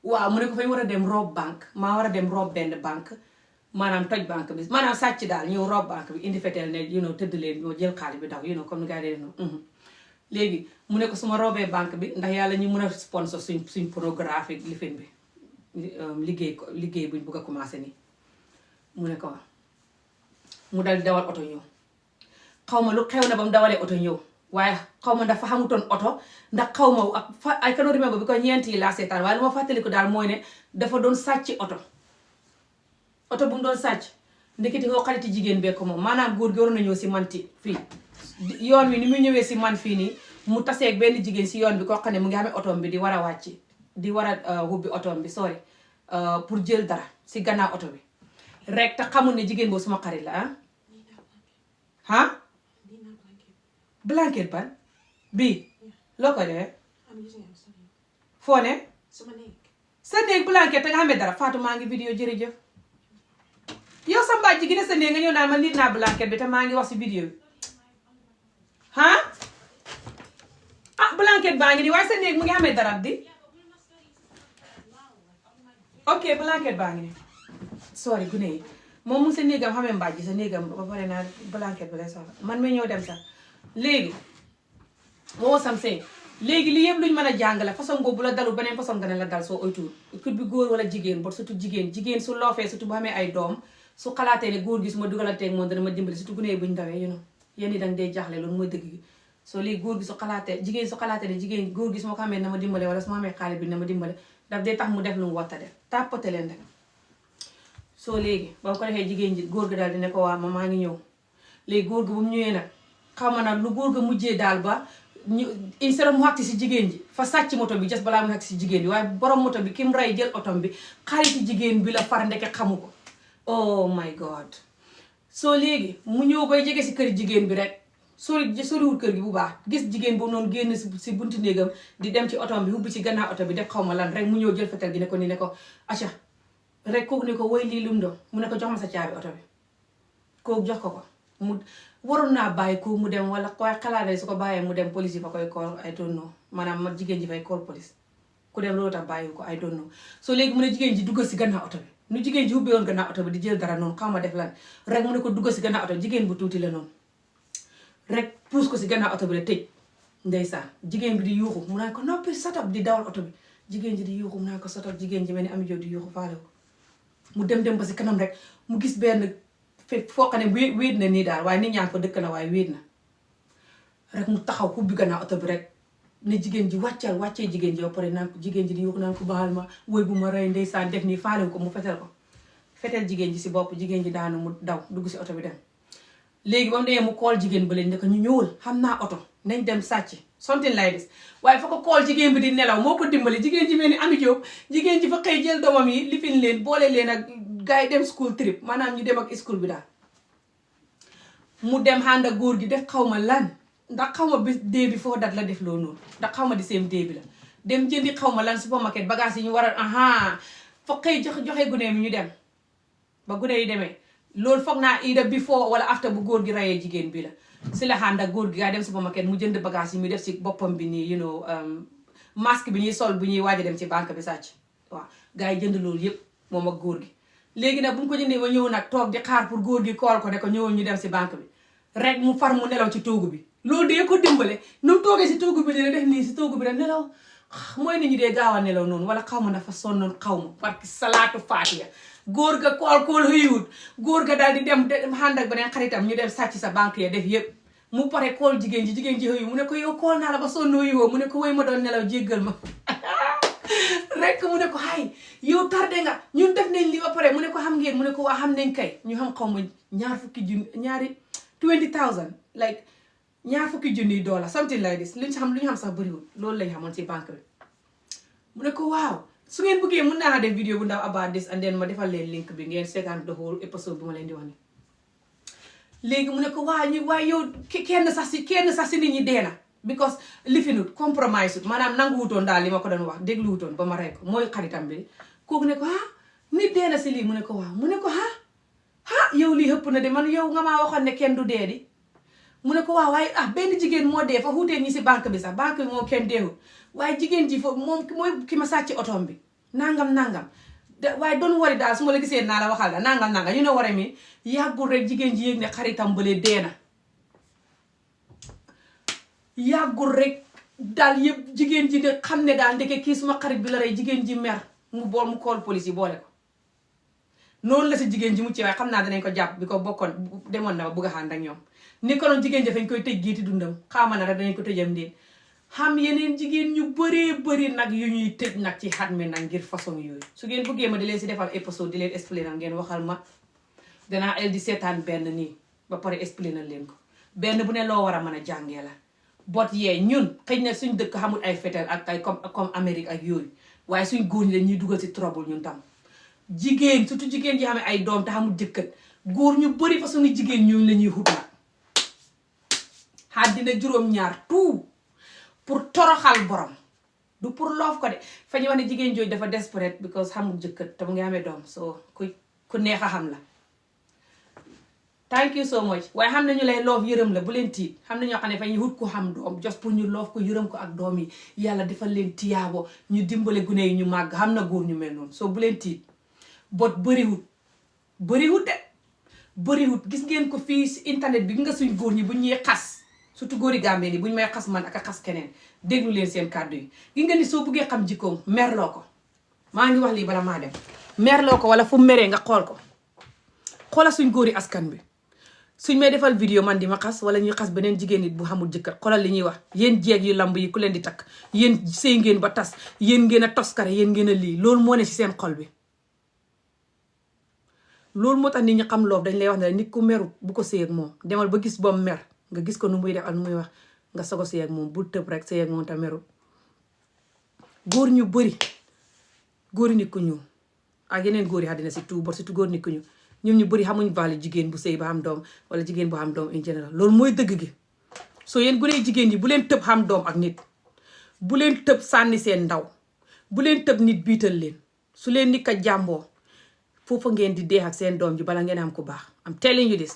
waaw mu ne ko fañ war a dem rob banque maa war a dem rob benn banque maanaam toj banque bi maanaam sàcc daal ñëw rob banque bi indi fetel ne tëdd leen ñoo jël xaalis bi daw comme ni gars yi dee noonu léegi mu ne ko su ma robee banque bi ndax yàlla ñu mën a sponsor suñ pornographique lifin bi liggéey buñ bugg a commencé nii mu ne ko wax mu dal dawal oto ñëw xaw ma lu xew na ba mu dawalee oto ñëw waaye xaw ma dafa xamutoon oto ndax xaw ma ak I cannot remember bi ko ñeent yi laa seetaan waaye lu ma fàttaliku daal mooy ne dafa doon sàcc oto bu mu doon sàcc ndeketi koo xariti jigéen bee ko moom maanaam góor gi waroon na ñëw si manti fii yoon wi ni muy ñëwee si man fii nii mu taseeg benn jigéen si yoon bi koo xam ne mu ngi amee otoom bi di war a wàcc di war a hubbi otoom bi sorry pour jël dara si gannaaw oto bi rek te xamul ne jigéen boobu suma xarit la ah blanket ban bii loo ko defee foo ne sa néeg blanket te nga xamee dara Fatou maa ngi vidéo jërëjëf yow sa mbàjj gi ne sa néeg nga ñëw naan ma nit naa blanket bi te maa ngi wax si vidéo bi blanket baa ngi nii waaye sa néeg mu ngi xamee darab di ok blanket baa ngi nii sorry gune yi moom mu sa néegam xamee mbàjj sa néegam ba pare naa blanket bi lay soxla man may ñëw dem sax léegi woo sam see léegi li yëpp luñ mën a jàng la façon boobu la dalu beneen façon nga ne la dal soo oytuur kut bi góor wala jigéen bot surtout jigéen su loofee surtout bu xamee ay doom su xalaatee ne góor gi su ma dugalanteeg moom dana ma dimbali surtout gune yi buñ dawee you know yéen yi danga dee jaaxle loolu mooy dëgg gi soo léegi góor gi su xalaatee jigéen su xalaatee ne góor gi su ma ko xamee na ma dimbale wala su ma xamee xaalis bi na ma dimbale daf dee tax mu def lu mu warta def tàppate leen rek soo léegi ba mu ko defee jigéen ji góor gi daal di ne ko waa ma maa ngi ñëw léegi góor gi bu mu ñëwee nag xaw ma nag lu góor ga mujjee daal ba ñu instead mu xàtti si jigéen ji fa sàcc moto bi jas balaa mu xàtti si jigéen bi waaye borom moto bi ki mu rey jël otom bi xariti jigéen bi la far ndeke xamu ko oh my god soo léegi mu ñëw bay jege si kër jigéen bi rek soriwul kër gi bu baax gis jigéen boobu noonu génn si bunti néegam di dem ci otom bi hubbi ci gannaaw oto bi def xaw ma lan rek mu ñëw jël fetal gi ne ko nii ne ko acca rek kooku ne ko woy lii lum doon mu ne ko jox ma sa caabi oto bi kooku jox ko mu waroon naa bàyyi ko mu dem wala koy xalaat su ko bàyyee mu dem police yi fa koy call I don't know maanaam ma jigéen ji fay call police ku dem loolu tax bàyyi ko I don't know soo léegi mu ne jigéen ji duggal si gannaaw oto bi nu jigéen ji hubbee woon gannaaw oto bi di jël dara noonu xaw ma def lan rek mu ne ko duggal si gannaaw oto jigéen bu tuuti la noonu rek puus ko si gannaaw oto bi la tëj ndeysaan jigéen bi di yuuxu mu naan ko noppi satop di dawal oto bi jigéen ji di yuuxu mu naan ko satop jigéen ji mel ni Ami Jóob di yuuxu faale ko mu dem ba si kanam rek mu gis benn foo xam ne wéet na nii daal waaye nit ñaa ko dëkk na waaye wéet na rek mu taxaw ubbi gannaaw oto bi rek ne jigéen ji wàccee jigéen ji ba pare naan ko jigéen ji di yuuxu naan ko baal ma woy bu ma rey ndeysaan def nii faale ko mu fetel jigéen ji si bopp jigéen ji daanu mu daw dugg si oto bi dem léegi ba mu demee mu kool jigéen ba leen ne ko ñu ñëwul xam naa oto nañ dem sàcc something like this waaye fa ko kool jigéen bi di nelaw moo ko dimbali jigéen ji mel ni Ami Jóob jigéen ji fa xëy jël doomam yi lifin leen boole leen ak gars yi dem school trip maanaam ñu dem ak school bi daal mu dem ànd ak góor gi def xaw ma lan ndax xaw ma bis dee bi foo dat la def loo noonu ndax xaw ma di seen dee bi la dem jëndi xaw ma lan supermarket bagage yi ñu war a fa xëy joxe gune mi ñu dem ba gune yi demee loolu foog naa ida before wala after bu góor gi rayee jigéen bi la si la ànd ak góor gi gaa dem supermarket mu jënd bagage yi mu def si boppam bi nii you know masque bi ñuy sol bu ñuy waaj a dem ci banque bi sàcc waaw gaa yi jënd loolu yëpp moom ak góor gi léegi nag bu ñu ko jëndee ba ñëw nag toog di xaar pour góor gi kool ko ne ko ñëwoon ñu dem si banque bi rek mu far mu nelaw ci toogu bi loolu dee ko dimbale nu mu toogee si toogu bi dina def nii si toogu bi rek nelaw mooy nit ñi dee gaaw a nelaw noonu wala xaw ma dafa sonnoon xaw ma parce que salaatu faatiya góor ga kool xëyiwut góor ga daal di dem ànd ak beneen xaritam ñu dem sàcc sa banque ya def yëpp mu pare kool jigéen ji xëyu mu ne ko yow kool naa la ba sonnoo yiwoo mu ne ko woy ma doon nelaw jéggal ma rek mu ne ko hay yow tardé nga ñun def nañ li ba pare mu ne ko xam ngeen mu ne ko waa xam nañ kay ñu xam xaw ma ñaari 20,000 like ñaar fukki junniy dollar something like this lu ñu xam sax bëriwul loolu lañ xamoon ci banque bi mu ne ko waaw su ngeen bëggee mën naa def vidéo bu ndaw about this and then ma defal leen link bi ngeen seetaan the whole episode bi ma leen di wax ni léegi mu ne ko waaye yow kenn sax si nit ñi dee na because lifinut compromise ut maanaam nanguwutoon daal li ma ko doon wax dégluwutoon ba ma rey ko mooy xaritam bi kooku ne ko nit dee na si lii mu ne ko waaw mu ne ko yow lii hëpp na de man yow nga maa waxoon ne kenn du dee di mu ne ko waaw waaye benn jigéen moo dee fa xuutee ñi si banque bi sax banque bi moom kenn deewul waaye jigéen ji foofu moom mooy ki ma sàcc otom bi nangam waaye doon wari daal su ma la gisee naa la waxal la nangam ñu ne ware mi yàggul rek jigéen ji yëg ne xaritam bële dee na yàggul rek daal yëpp jigéen ji ne xam ne daal ndeke kii suma xarit bi la rey jigéen ji mer mu kool police yi boole ko noonu la si jigéen ji mu ci waaye xam naa danañ ko jàpp bi ko bokkoon demoon na ba bëgg a ànd ak ñoom ni ko noon jigéen jafañ koy tëj giiti dundam xaama na rek danañ ko tëjam ndéen xam yeneen jigéen ñu bëri nag yu ñuy tëj nag ci xat mi nag ngir façon yooyu su ngeen bëggee ma di leen si defal épisode di leen expliquer ngeen waxal ma danaa el di seetaan benn nii ba pare expliquer leen ko benn bu ne loo war a mën a jàngee la bot yee ñun xëy na suñ dëkk xamul ay fetel ak ay comme Amérique ak yooyu waaye suñ góor ñi dañuy dugal si trouble ñun tam jigéen surtout jigéen ji xam ne ay doom te xamul jëkkët góor ñu bëri façon jigéen ñooñu la ñuy xut nag àddina juróom-ñaar tout pour toroxal borom du pour loof ko de fa ñu wax ne jigéen jooju dafa desperate because xamul jëkkër te mu ngi amee doom so ku neex a xam la. thank you so much waaye xam nañu lay loof yërëm la bu leen tiit xam na ñoo xam ne fa ñu wut ko xam doom just pour ñu loof ko yërëm ko ak doom yi yàlla defal leen tiyaabo ñu dimbale gune yi ñu màgg xam na góor ñu mel noonu so bu leen tiit bot bëriwut de bëriwut gis ngeen ko fii si internet bi nga suñ góor ñi bu ñuy xas surtout góori Gambie ni bu ñu may xas man ak a xas keneen déglu leen seen kàddu yi gi nga ni soo buggee xam jikkoom merloo ko maa ngi wax lii bala maa dem merloo ko wala fu meree nga xool ko xoola suñ góori askan bi suñ may defal vidéo man di ma xas wala ñuy xas beneen jigéen nit bu xamul jëkkër xoolal li ñuy wax yéen jeeg yu lamb yi ku leen di takk yéen sëy ngeen ba tas yéen ngeen a toskare yéen ngeen a lii loolu moo ne si seen xol bi loolu moo tax nit ñi xam loof dañ lay wax ne nit ku meru bu ko sëy ak moom demal ba gis bom mer nga gis ko nu muy def ak nu muy wax nga soog a sëy ak moom bul tëb rek sëy ak moom te merul góor ñu bëri góori nit ku ñuul ak yeneen góor yi àddina si tout surtout góor nit ku ñuul ñoom ñu bëri xamuñ valeur jigéen bu sëy ba am doom wala jigéen bu am doom in général loolu mooy dëgg gi soo yéen gune jigéen ñi bu leen tëb xam doom ak nit bu leen tëb sànni seen ndaw bu leen tëb nit biital leen su leen nit ka jàmboo foofa ngeen di dee ak seen doom ji bala ngeen am ku baax am telling you this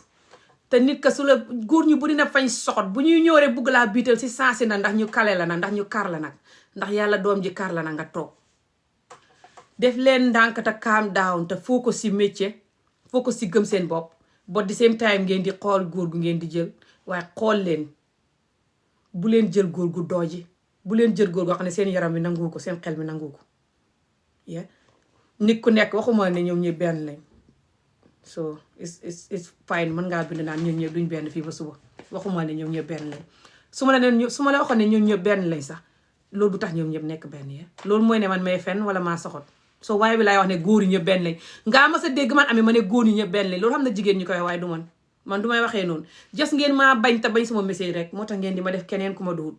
te nit ka su la góor ñu bëri na fañ soxot bu ñuy ñëwee bugg laa biital si saasi na ndax ñu kale la nag ndax ñu kar la nag ndax yàlla doom ji kar la nag nga toog def leen ndànk te calm down te foo ko si métier foo ko si gëm seen bopp but the same time ngeen di xool góor gu ngeen di jël waaye xool leen bu leen jël góor gu dooji bu leen jël góor goo xam ne seen yaram bi nangu ko seen xel mi nangu ko nit ku nekk waxuma ne ñoom ñëpp benn lañ so it's fine mën ngaa bind naan ñoom ñëpp duñ benn fii ba suba waxuma ne ñoom ñëpp benn lañ su ma la waxoon ne ñoom ñëpp benn lañ sax loolu bu tax ñoom ñëpp nekk benn loolu mooy ne man may fenn wala maa soxot so waaye bi laay wax ne góor ñi ñëpp benn lañ ngaa ma sa dégg man amee ma ne góor ñi ñëpp benn lañ loolu xam na jigéen ñi koy waaye du man du may waxee noonu just ngeen maa bañ te bañ sama message rek moo tax ngeen di ma def keneen ku ma duhut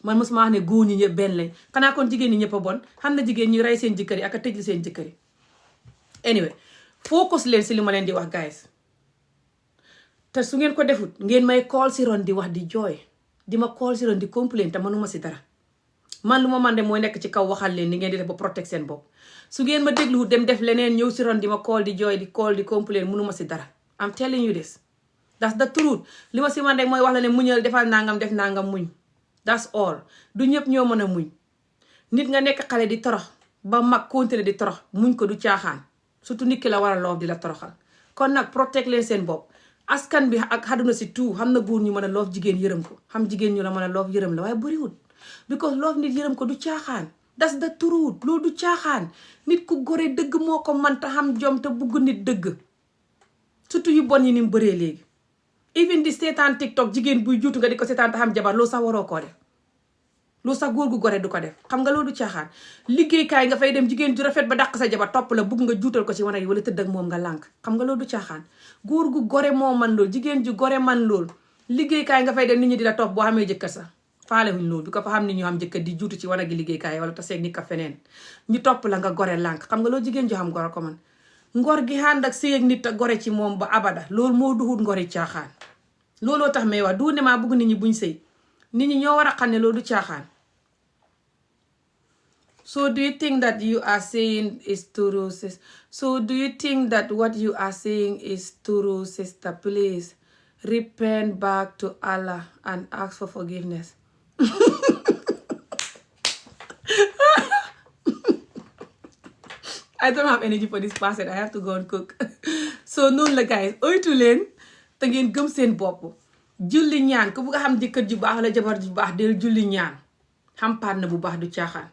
man mosuma wax ne góor ñi ñëpp benn lañ xanaa kon jigéen ñi ñëpp a bon xam na jigéen ñi rey seen jëkkër yi ak a tëj seen jëkkër yi anyway focus leen si li ma leen di wax guys te su ngeen ko defut ngeen may call si ron di wax di jooy di ma call si ron di complain te manuma si dara man lu ma man de mooy nekk ci kaw waxal leen ni ngeen di def ba protect seen bopp su ngeen ma dégluwut dem def leneen ñëw si ron di ma call di jooy di call di complain mënuma si dara I'm telling you this that's the truth li ma si man rek mooy wax la ne muñal defal nangam def nangam muñ that's all du ñëpp ñoo mën a muñ nit nga nekk xale di torox ba mag continuer di torox muñ ko du caaxaan surtout nit ki la war a loof di la toroxal kon nag protect leen seen bopp askan bi ak àdduna si tout xam na góor ñu mën a loof jigéen yërëm ko xam jigéen ñu la mën a loof yërëm la waaye bëriwul because loof nit yërëm ko du caaxaan that's the truth loolu du caaxaan nit ku gore dëgg moo ko man te xam jom te bugg nit dëgg surtout yu bon yi ni mu bëree léegi even di seetaan TikTok jigéen buy juutu nga di ko seetaan te xam jabar loolu sax waroo koo def loolu sax góor gu gore du ko def xam nga loolu du caaxaan liggéeykaay nga fay dem jigéen ju rafet ba dàq sa jabar topp la bugg nga juutal ko ci wana yi wala tëdd ak moom nga lànk xam nga loolu du caaxaan góor gu gore moo man loolu jigéen ju gore man loolu liggéeykaay nga fay dem nit ñi di la topp boo xamee jëkkër sax faale wuñ loolu bi ko fa xam ni ñu xam jëkkër di juutu ci wana gi liggéeykaay wala te seeg ni ka feneen ñu topp la nga gore lànk xam nga loolu jigéen ju xam gore ko man ngor gi ànd ak sëy ak nit a gore ci moom ba abada loolu moo duxut ngori caaxaan looloo tax may wax du ne maa bëgg nit ñi buñ sëy nit ñi ñoo war a xam ne loolu du caaxaan. So do you think that you are saying is true, sis? So do you think that what you are saying is true, sister? Please repent back to Allah and ask for forgiveness. I don't have energy for this person. I have to go and cook. So noonu la guys oytu leen te ngeen gëm seen bopp julli ñaan ku bugg a xam jëkkër ju baax la jabar ju baax del julli ñaan xam partner bu baax du caaxaan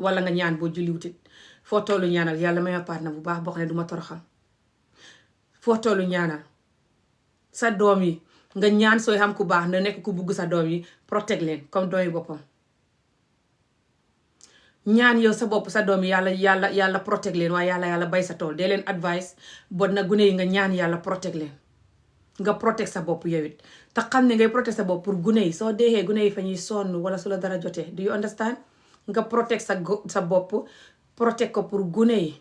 wala nga ñaan boo julli wutit foo tollu ñaanal yàlla may ma partner bu baax boo xam ne duma toroxal foo tollu ñaanal sa doom yi nga ñaan sooy xam ku baax na nekk ku bugg sa doom yi protect leen comme doom yi boppam ñaan yow sa bopp sa doom yi yàlla protect leen waaye yàlla bay sa tool dee leen advice bon na gune yi nga ñaan yàlla protect leen nga protect sa bopp yow it te xam ne ngay protect sa bopp pour gune yi soo deexee gune yi fa ñuy sonn wala su la dara jotee do you understand nga protect sa bopp protect ko pour gune yi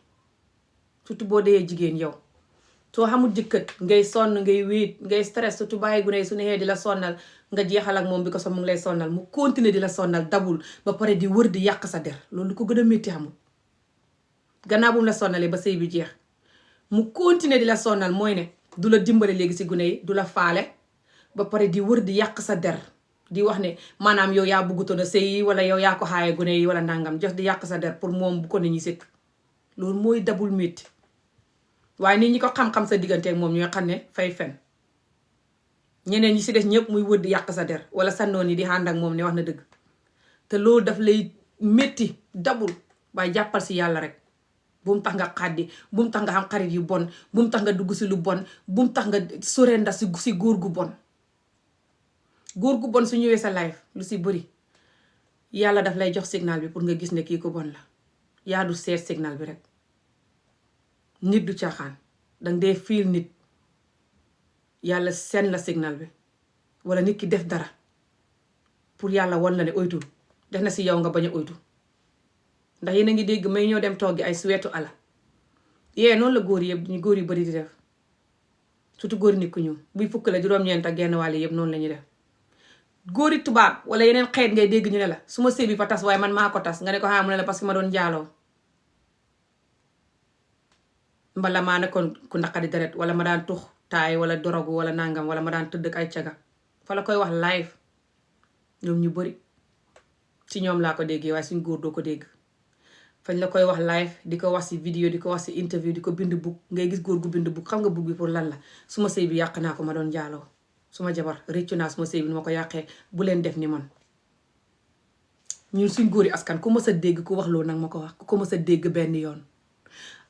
surtout boo dee jigéen yow soo xamul jëkkët ngay sonn ngay wéet ngay stress surtout bàyyi gune yi su neexee di la sonnal nga jeexal ak moom bi ko so mu ngi lay sonnal mu continuer di la sonnal dabul ba pare di wër di yàq sa der loolu ko gën a métti xamul gannaaw bu mu la sonnalee ba sëy bi jeex mu continuer di la sonnal mooy ne du la dimbale léegi si gune yi du la faale ba pare di wër di yàq sa der di wax ne maanaam yow yaa bëggutoon a sëy wala yow yaa ko xaaye gune yi wala nangam jox di yàq sa der pour moom bu ko nit ñi sëkk loolu mooy dabul métti waaye nit ñi ko xam-xam sa diggante ak moom ñooy xam ne fay fen ñeneen ñi si des ñëpp muy wër di yàq sa der wala sa noon yi di ànd ak moom ne wax na dëgg te loolu daf lay métti dabul waaye jàppal si yàlla rek bu mu tax nga xaddi bu mu tax nga xam xarit yu bon bu mu tax nga dugg si lu bon bu mu tax nga sorenda si góor gu bon góor gu bon su ñëwee sa life lu si bëri yàlla daf lay jox signal bi pour nga gis ne kii ko bon la yaa du seet signal bi rek nit du caaxaan danga dee fiil nit yàlla seen la signal bi wala nit ki def dara pour yàlla won la ne oytul def na si yow nga bañ a oytu ndax yéen a ngi dégg may ñoo dem toggi ay suweetu ala noonu la góor yëpp ñu góor yu bari di def surtout góor nit ku ñëw buy fukk la juróom-ñeent ak genn wàll yëpp noonu la ñuy def góori tubaab wala yeneen xeet ngay dégg ñu ne la su ma sëy bi fa tas waaye man maa ko tas nga ne ko mu ne la parce que ma doon njaaloo mbala maa nekkoon ku naqari deret wala ma daan tux taay wala dorogu wala nangam wala ma daan tëdd ak ay caga fa la koy wax live ñoom ñu bari ci ñoom laa ko déggee waaye suñ góor doo ko dégg fañ la koy wax live di ko wax si vidéo di ko wax si interview di ko bind book ngay gis góor gu bind book xam nga book bi pour lan la su ma sëy bi yàq naa ko ma doon njaaloo suma jabar réccu naa suma sëy bi nu ma ko yàqee bu leen def ni man ñun suñ góori askan ku mës a dégg ku wax loolu nag ma ko wax ku ko mës a dégg benn yoon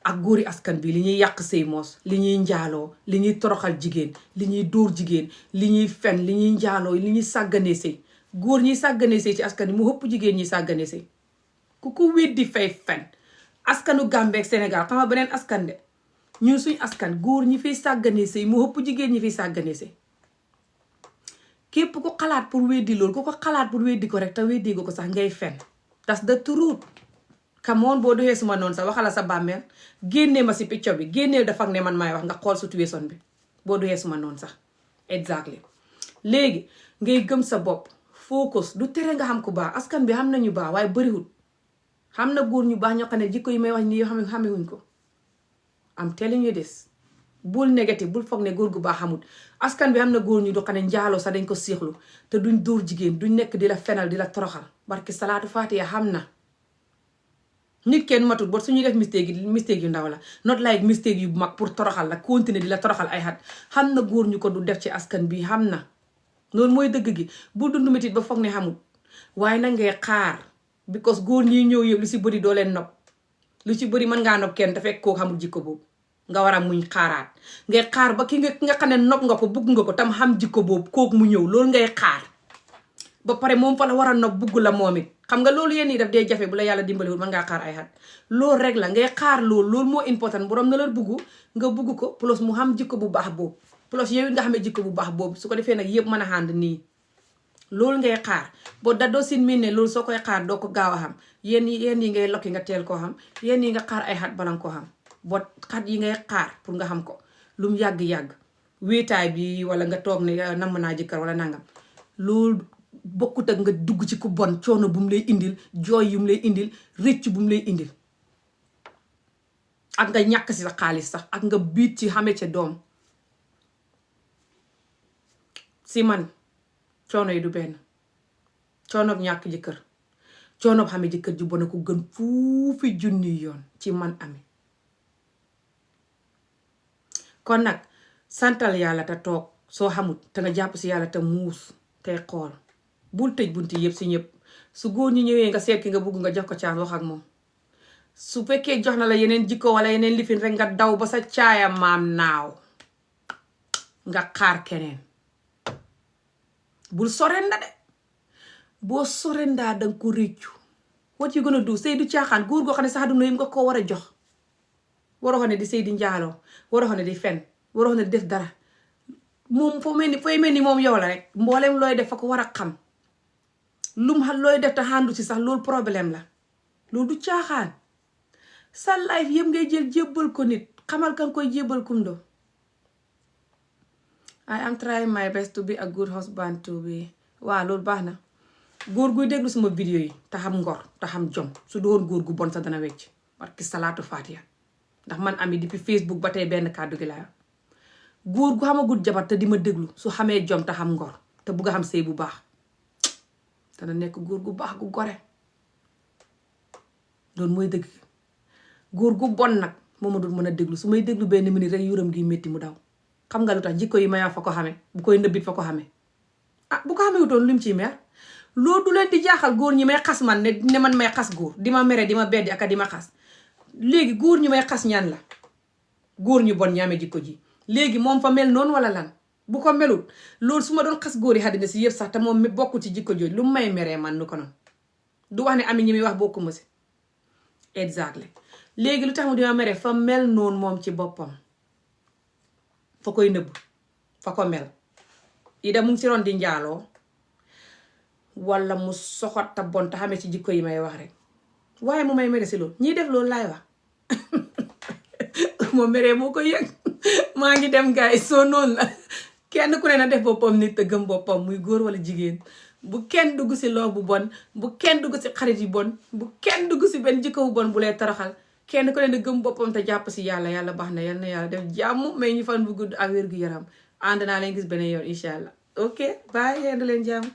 ak góori askan bi li ñuy yàq sëy moos li ñuy njaaloo li ñuy toroxal jigéen li ñuy dóor jigéen li ñuy fen li ñuy njaaloo li ñuy sàgganee sëy góor ñiy sàgganee sëy ci askan bi mu ëpp jigéen ñi sàgganee sëy ku ko weddi fay fen askanu Gambie ak Sénégal xam nga beneen askan de ñun suñ askan góor ñi fiy sàgganee sëy mu ëpp jigéen ñi fiy sàgganee sëy képp ku xalaat pour weddi loolu ku ko xalaat pour weddi ko rek te weddi ko sax ngay fen that's the truth kamoon boo doxee suma noonu sax waxala sa bàmmeel génnee ma si picco bi génneel dafa ak ne man maay wax nga xool situation bi boo doxee suma noonu sax exactly léegi ngay gëm sa bopp focus du tere nga xam ku baax askan bi xam nañu baax waaye bariwul xam na góor ñu baax ñoo xam ne jikko yi may wax nii yoo xamewuñ ko am telling you this bul négatif bul foog ne góor gu baax xamut askan bi am na góor ñu do xam ne njaaloo sax dañ ko siixlu te duñ dóor jigéen duñ nekk di la fenal di la toroxal barki salaatu faatiha xam na nit kenn matut bot suñuy def mistake yu ndaw la not like mistake yu mag pour toroxal la continuer di la toroxal ay xat xam na góor ñu ko du def ci askan bi xam na loolu mooy dëgg gi bu dund metit ba foog ne xamut waaye nag ngay xaar because góor ñi ñëw yëpp lu si bëri doo leen nopp lu ci bëri mën ngaa nopp kenn te fekk koo xamul jikko boobu nga war a muñ xaaraat ngay xaar ba ki nga xam ne nopp nga ko bugg nga ko tam xam jikko boobu kooku mu ñëw loolu ngay xaar ba pare moom fa la war a nopp bugg la moom it xam nga loolu yéen ñi daf dee jafe bu la yàlla dimbaliwul mën ngaa xaar ay xat loolu rek la ngay xaar loolu moo important borom na la bugg nga bugg ko plus mu xam jikko bu baax boobu plus yow it nga xamee jikko bu baax boobu su ko defee nag yëpp mën a ànd nii loolu ngay xaar boo daddoo sin miin ne loolu soo koy xaar doo ko gaaw a xam yéen yi ngay lokki nga teel koo xam yéen yi nga xaar ay xat bala nga koo xam boo xat yi ngay xaar pour nga xam ko lu mu yàgg-yàgg wéetaay bi wala nga toog ne namm naa jëkkër wala nangam loolu bokkut ak nga dugg ci ku bon coono bu mu lay indil jooy yu mu lay indil rëcc bu mu lay indil ak nga ñàkk si sa xaalis sax ak nga biit ci xame ca doom si man coono yi du benn coonob ñàkk jëkkër coonob xame jëkkër ju bon a ko gën fuufi junni yoon ci man Ami kon nag santal yàlla te toog soo xamut te nga jàpp si yàlla te muus tey xool bul tëj bunti yëpp si ñëpp su góor ñi ñëwee nga seet ki nga bugg nga jox ko caas wax ak moom su fekkee jox na la yeneen jikko wala yeneen lifin rek nga daw ba sa caaya maam naaw nga xaar keneen bul sorenda de boo sorendaa danga ko réccu what you gonna do sëy du caaxaan góor goo xam ne sax àdduna yim nga ko war a jox waroo xam ne di sëy di njaaloo waroo xam ne di fen waroo xam ne di def dara moom fooy mel ni moom yow la rek mboolem looy def fa ko war a xam lum xam looy def te xàndu si sax loolu problème la loolu du caaxaan sa life yëpp ngay jël jébbal ko nit xamal kan koy jébbal kum do I am trying my best to be a good husband to be waaw loolu baax na góor guy déglu sama vidéo yi te xam ngor te xam jom su doon góor gu bon sa dana wecc barki salaatu faatiha ndax man Ami depuis Facebook ba tey benn kàddu gi laa góor gu xamagul jabar te di ma déglu su xamee jom te xam ngor te bugg a xam sëy bu baax dana nekk góor gu baax gu gore loolu mooy dëgg góor gu bon nag moo ma dul mën a déglu su may déglu benn minute rek yuram gi métti mu daw xam nga lu tax jikko yi ma fa ko xamee bu koy nëbbit fa ko xamee bu ko xamee wutoon lu mu ciy mer loolu du leen di jaaxal góor ñi may xas man ne man may xas góor di ma mere di ma beddi aka di ma xas léegi góor ñu may xas ñaan la góor ñu bon ñaame jikko ji léegi moom fa mel noonu wala lan bu ko melul loolu su ma doon xas góor yi àddina si yëpp sax te moom bokku ci jikko jooju lu mu may meree man nu ko noonu du wax ne Ami ñi muy wax bokku ma si exactly léegi lu tax mu dima mere fa mel noonu moom ci boppam fa koy nëbb fa ko mel ida mu ngi ci ron di njaaloo wala mu soxot ta bon te xamee ci jikko yi may wax rek waaye mu may mere si loolu ñiy def loolu laay wax moo meree moo ko yëg maa ngi dem guys soo noonu la kenn ku ne na def boppam nit te gëm boppam muy góor wala jigéen bu kenn dugg si loo bu bon bu kenn dugg si xarit yi bon bu kenn dugg si benn jikko bu bon bu lay taraxal kenn ku ne na gëm boppam te jàpp si yàlla baax na yal na yàlla def jàmm may ñu fan bu gudd ak wér gu yaram ànd naa leen gis beneen yoon incha allah ok bye yéen leen jàmm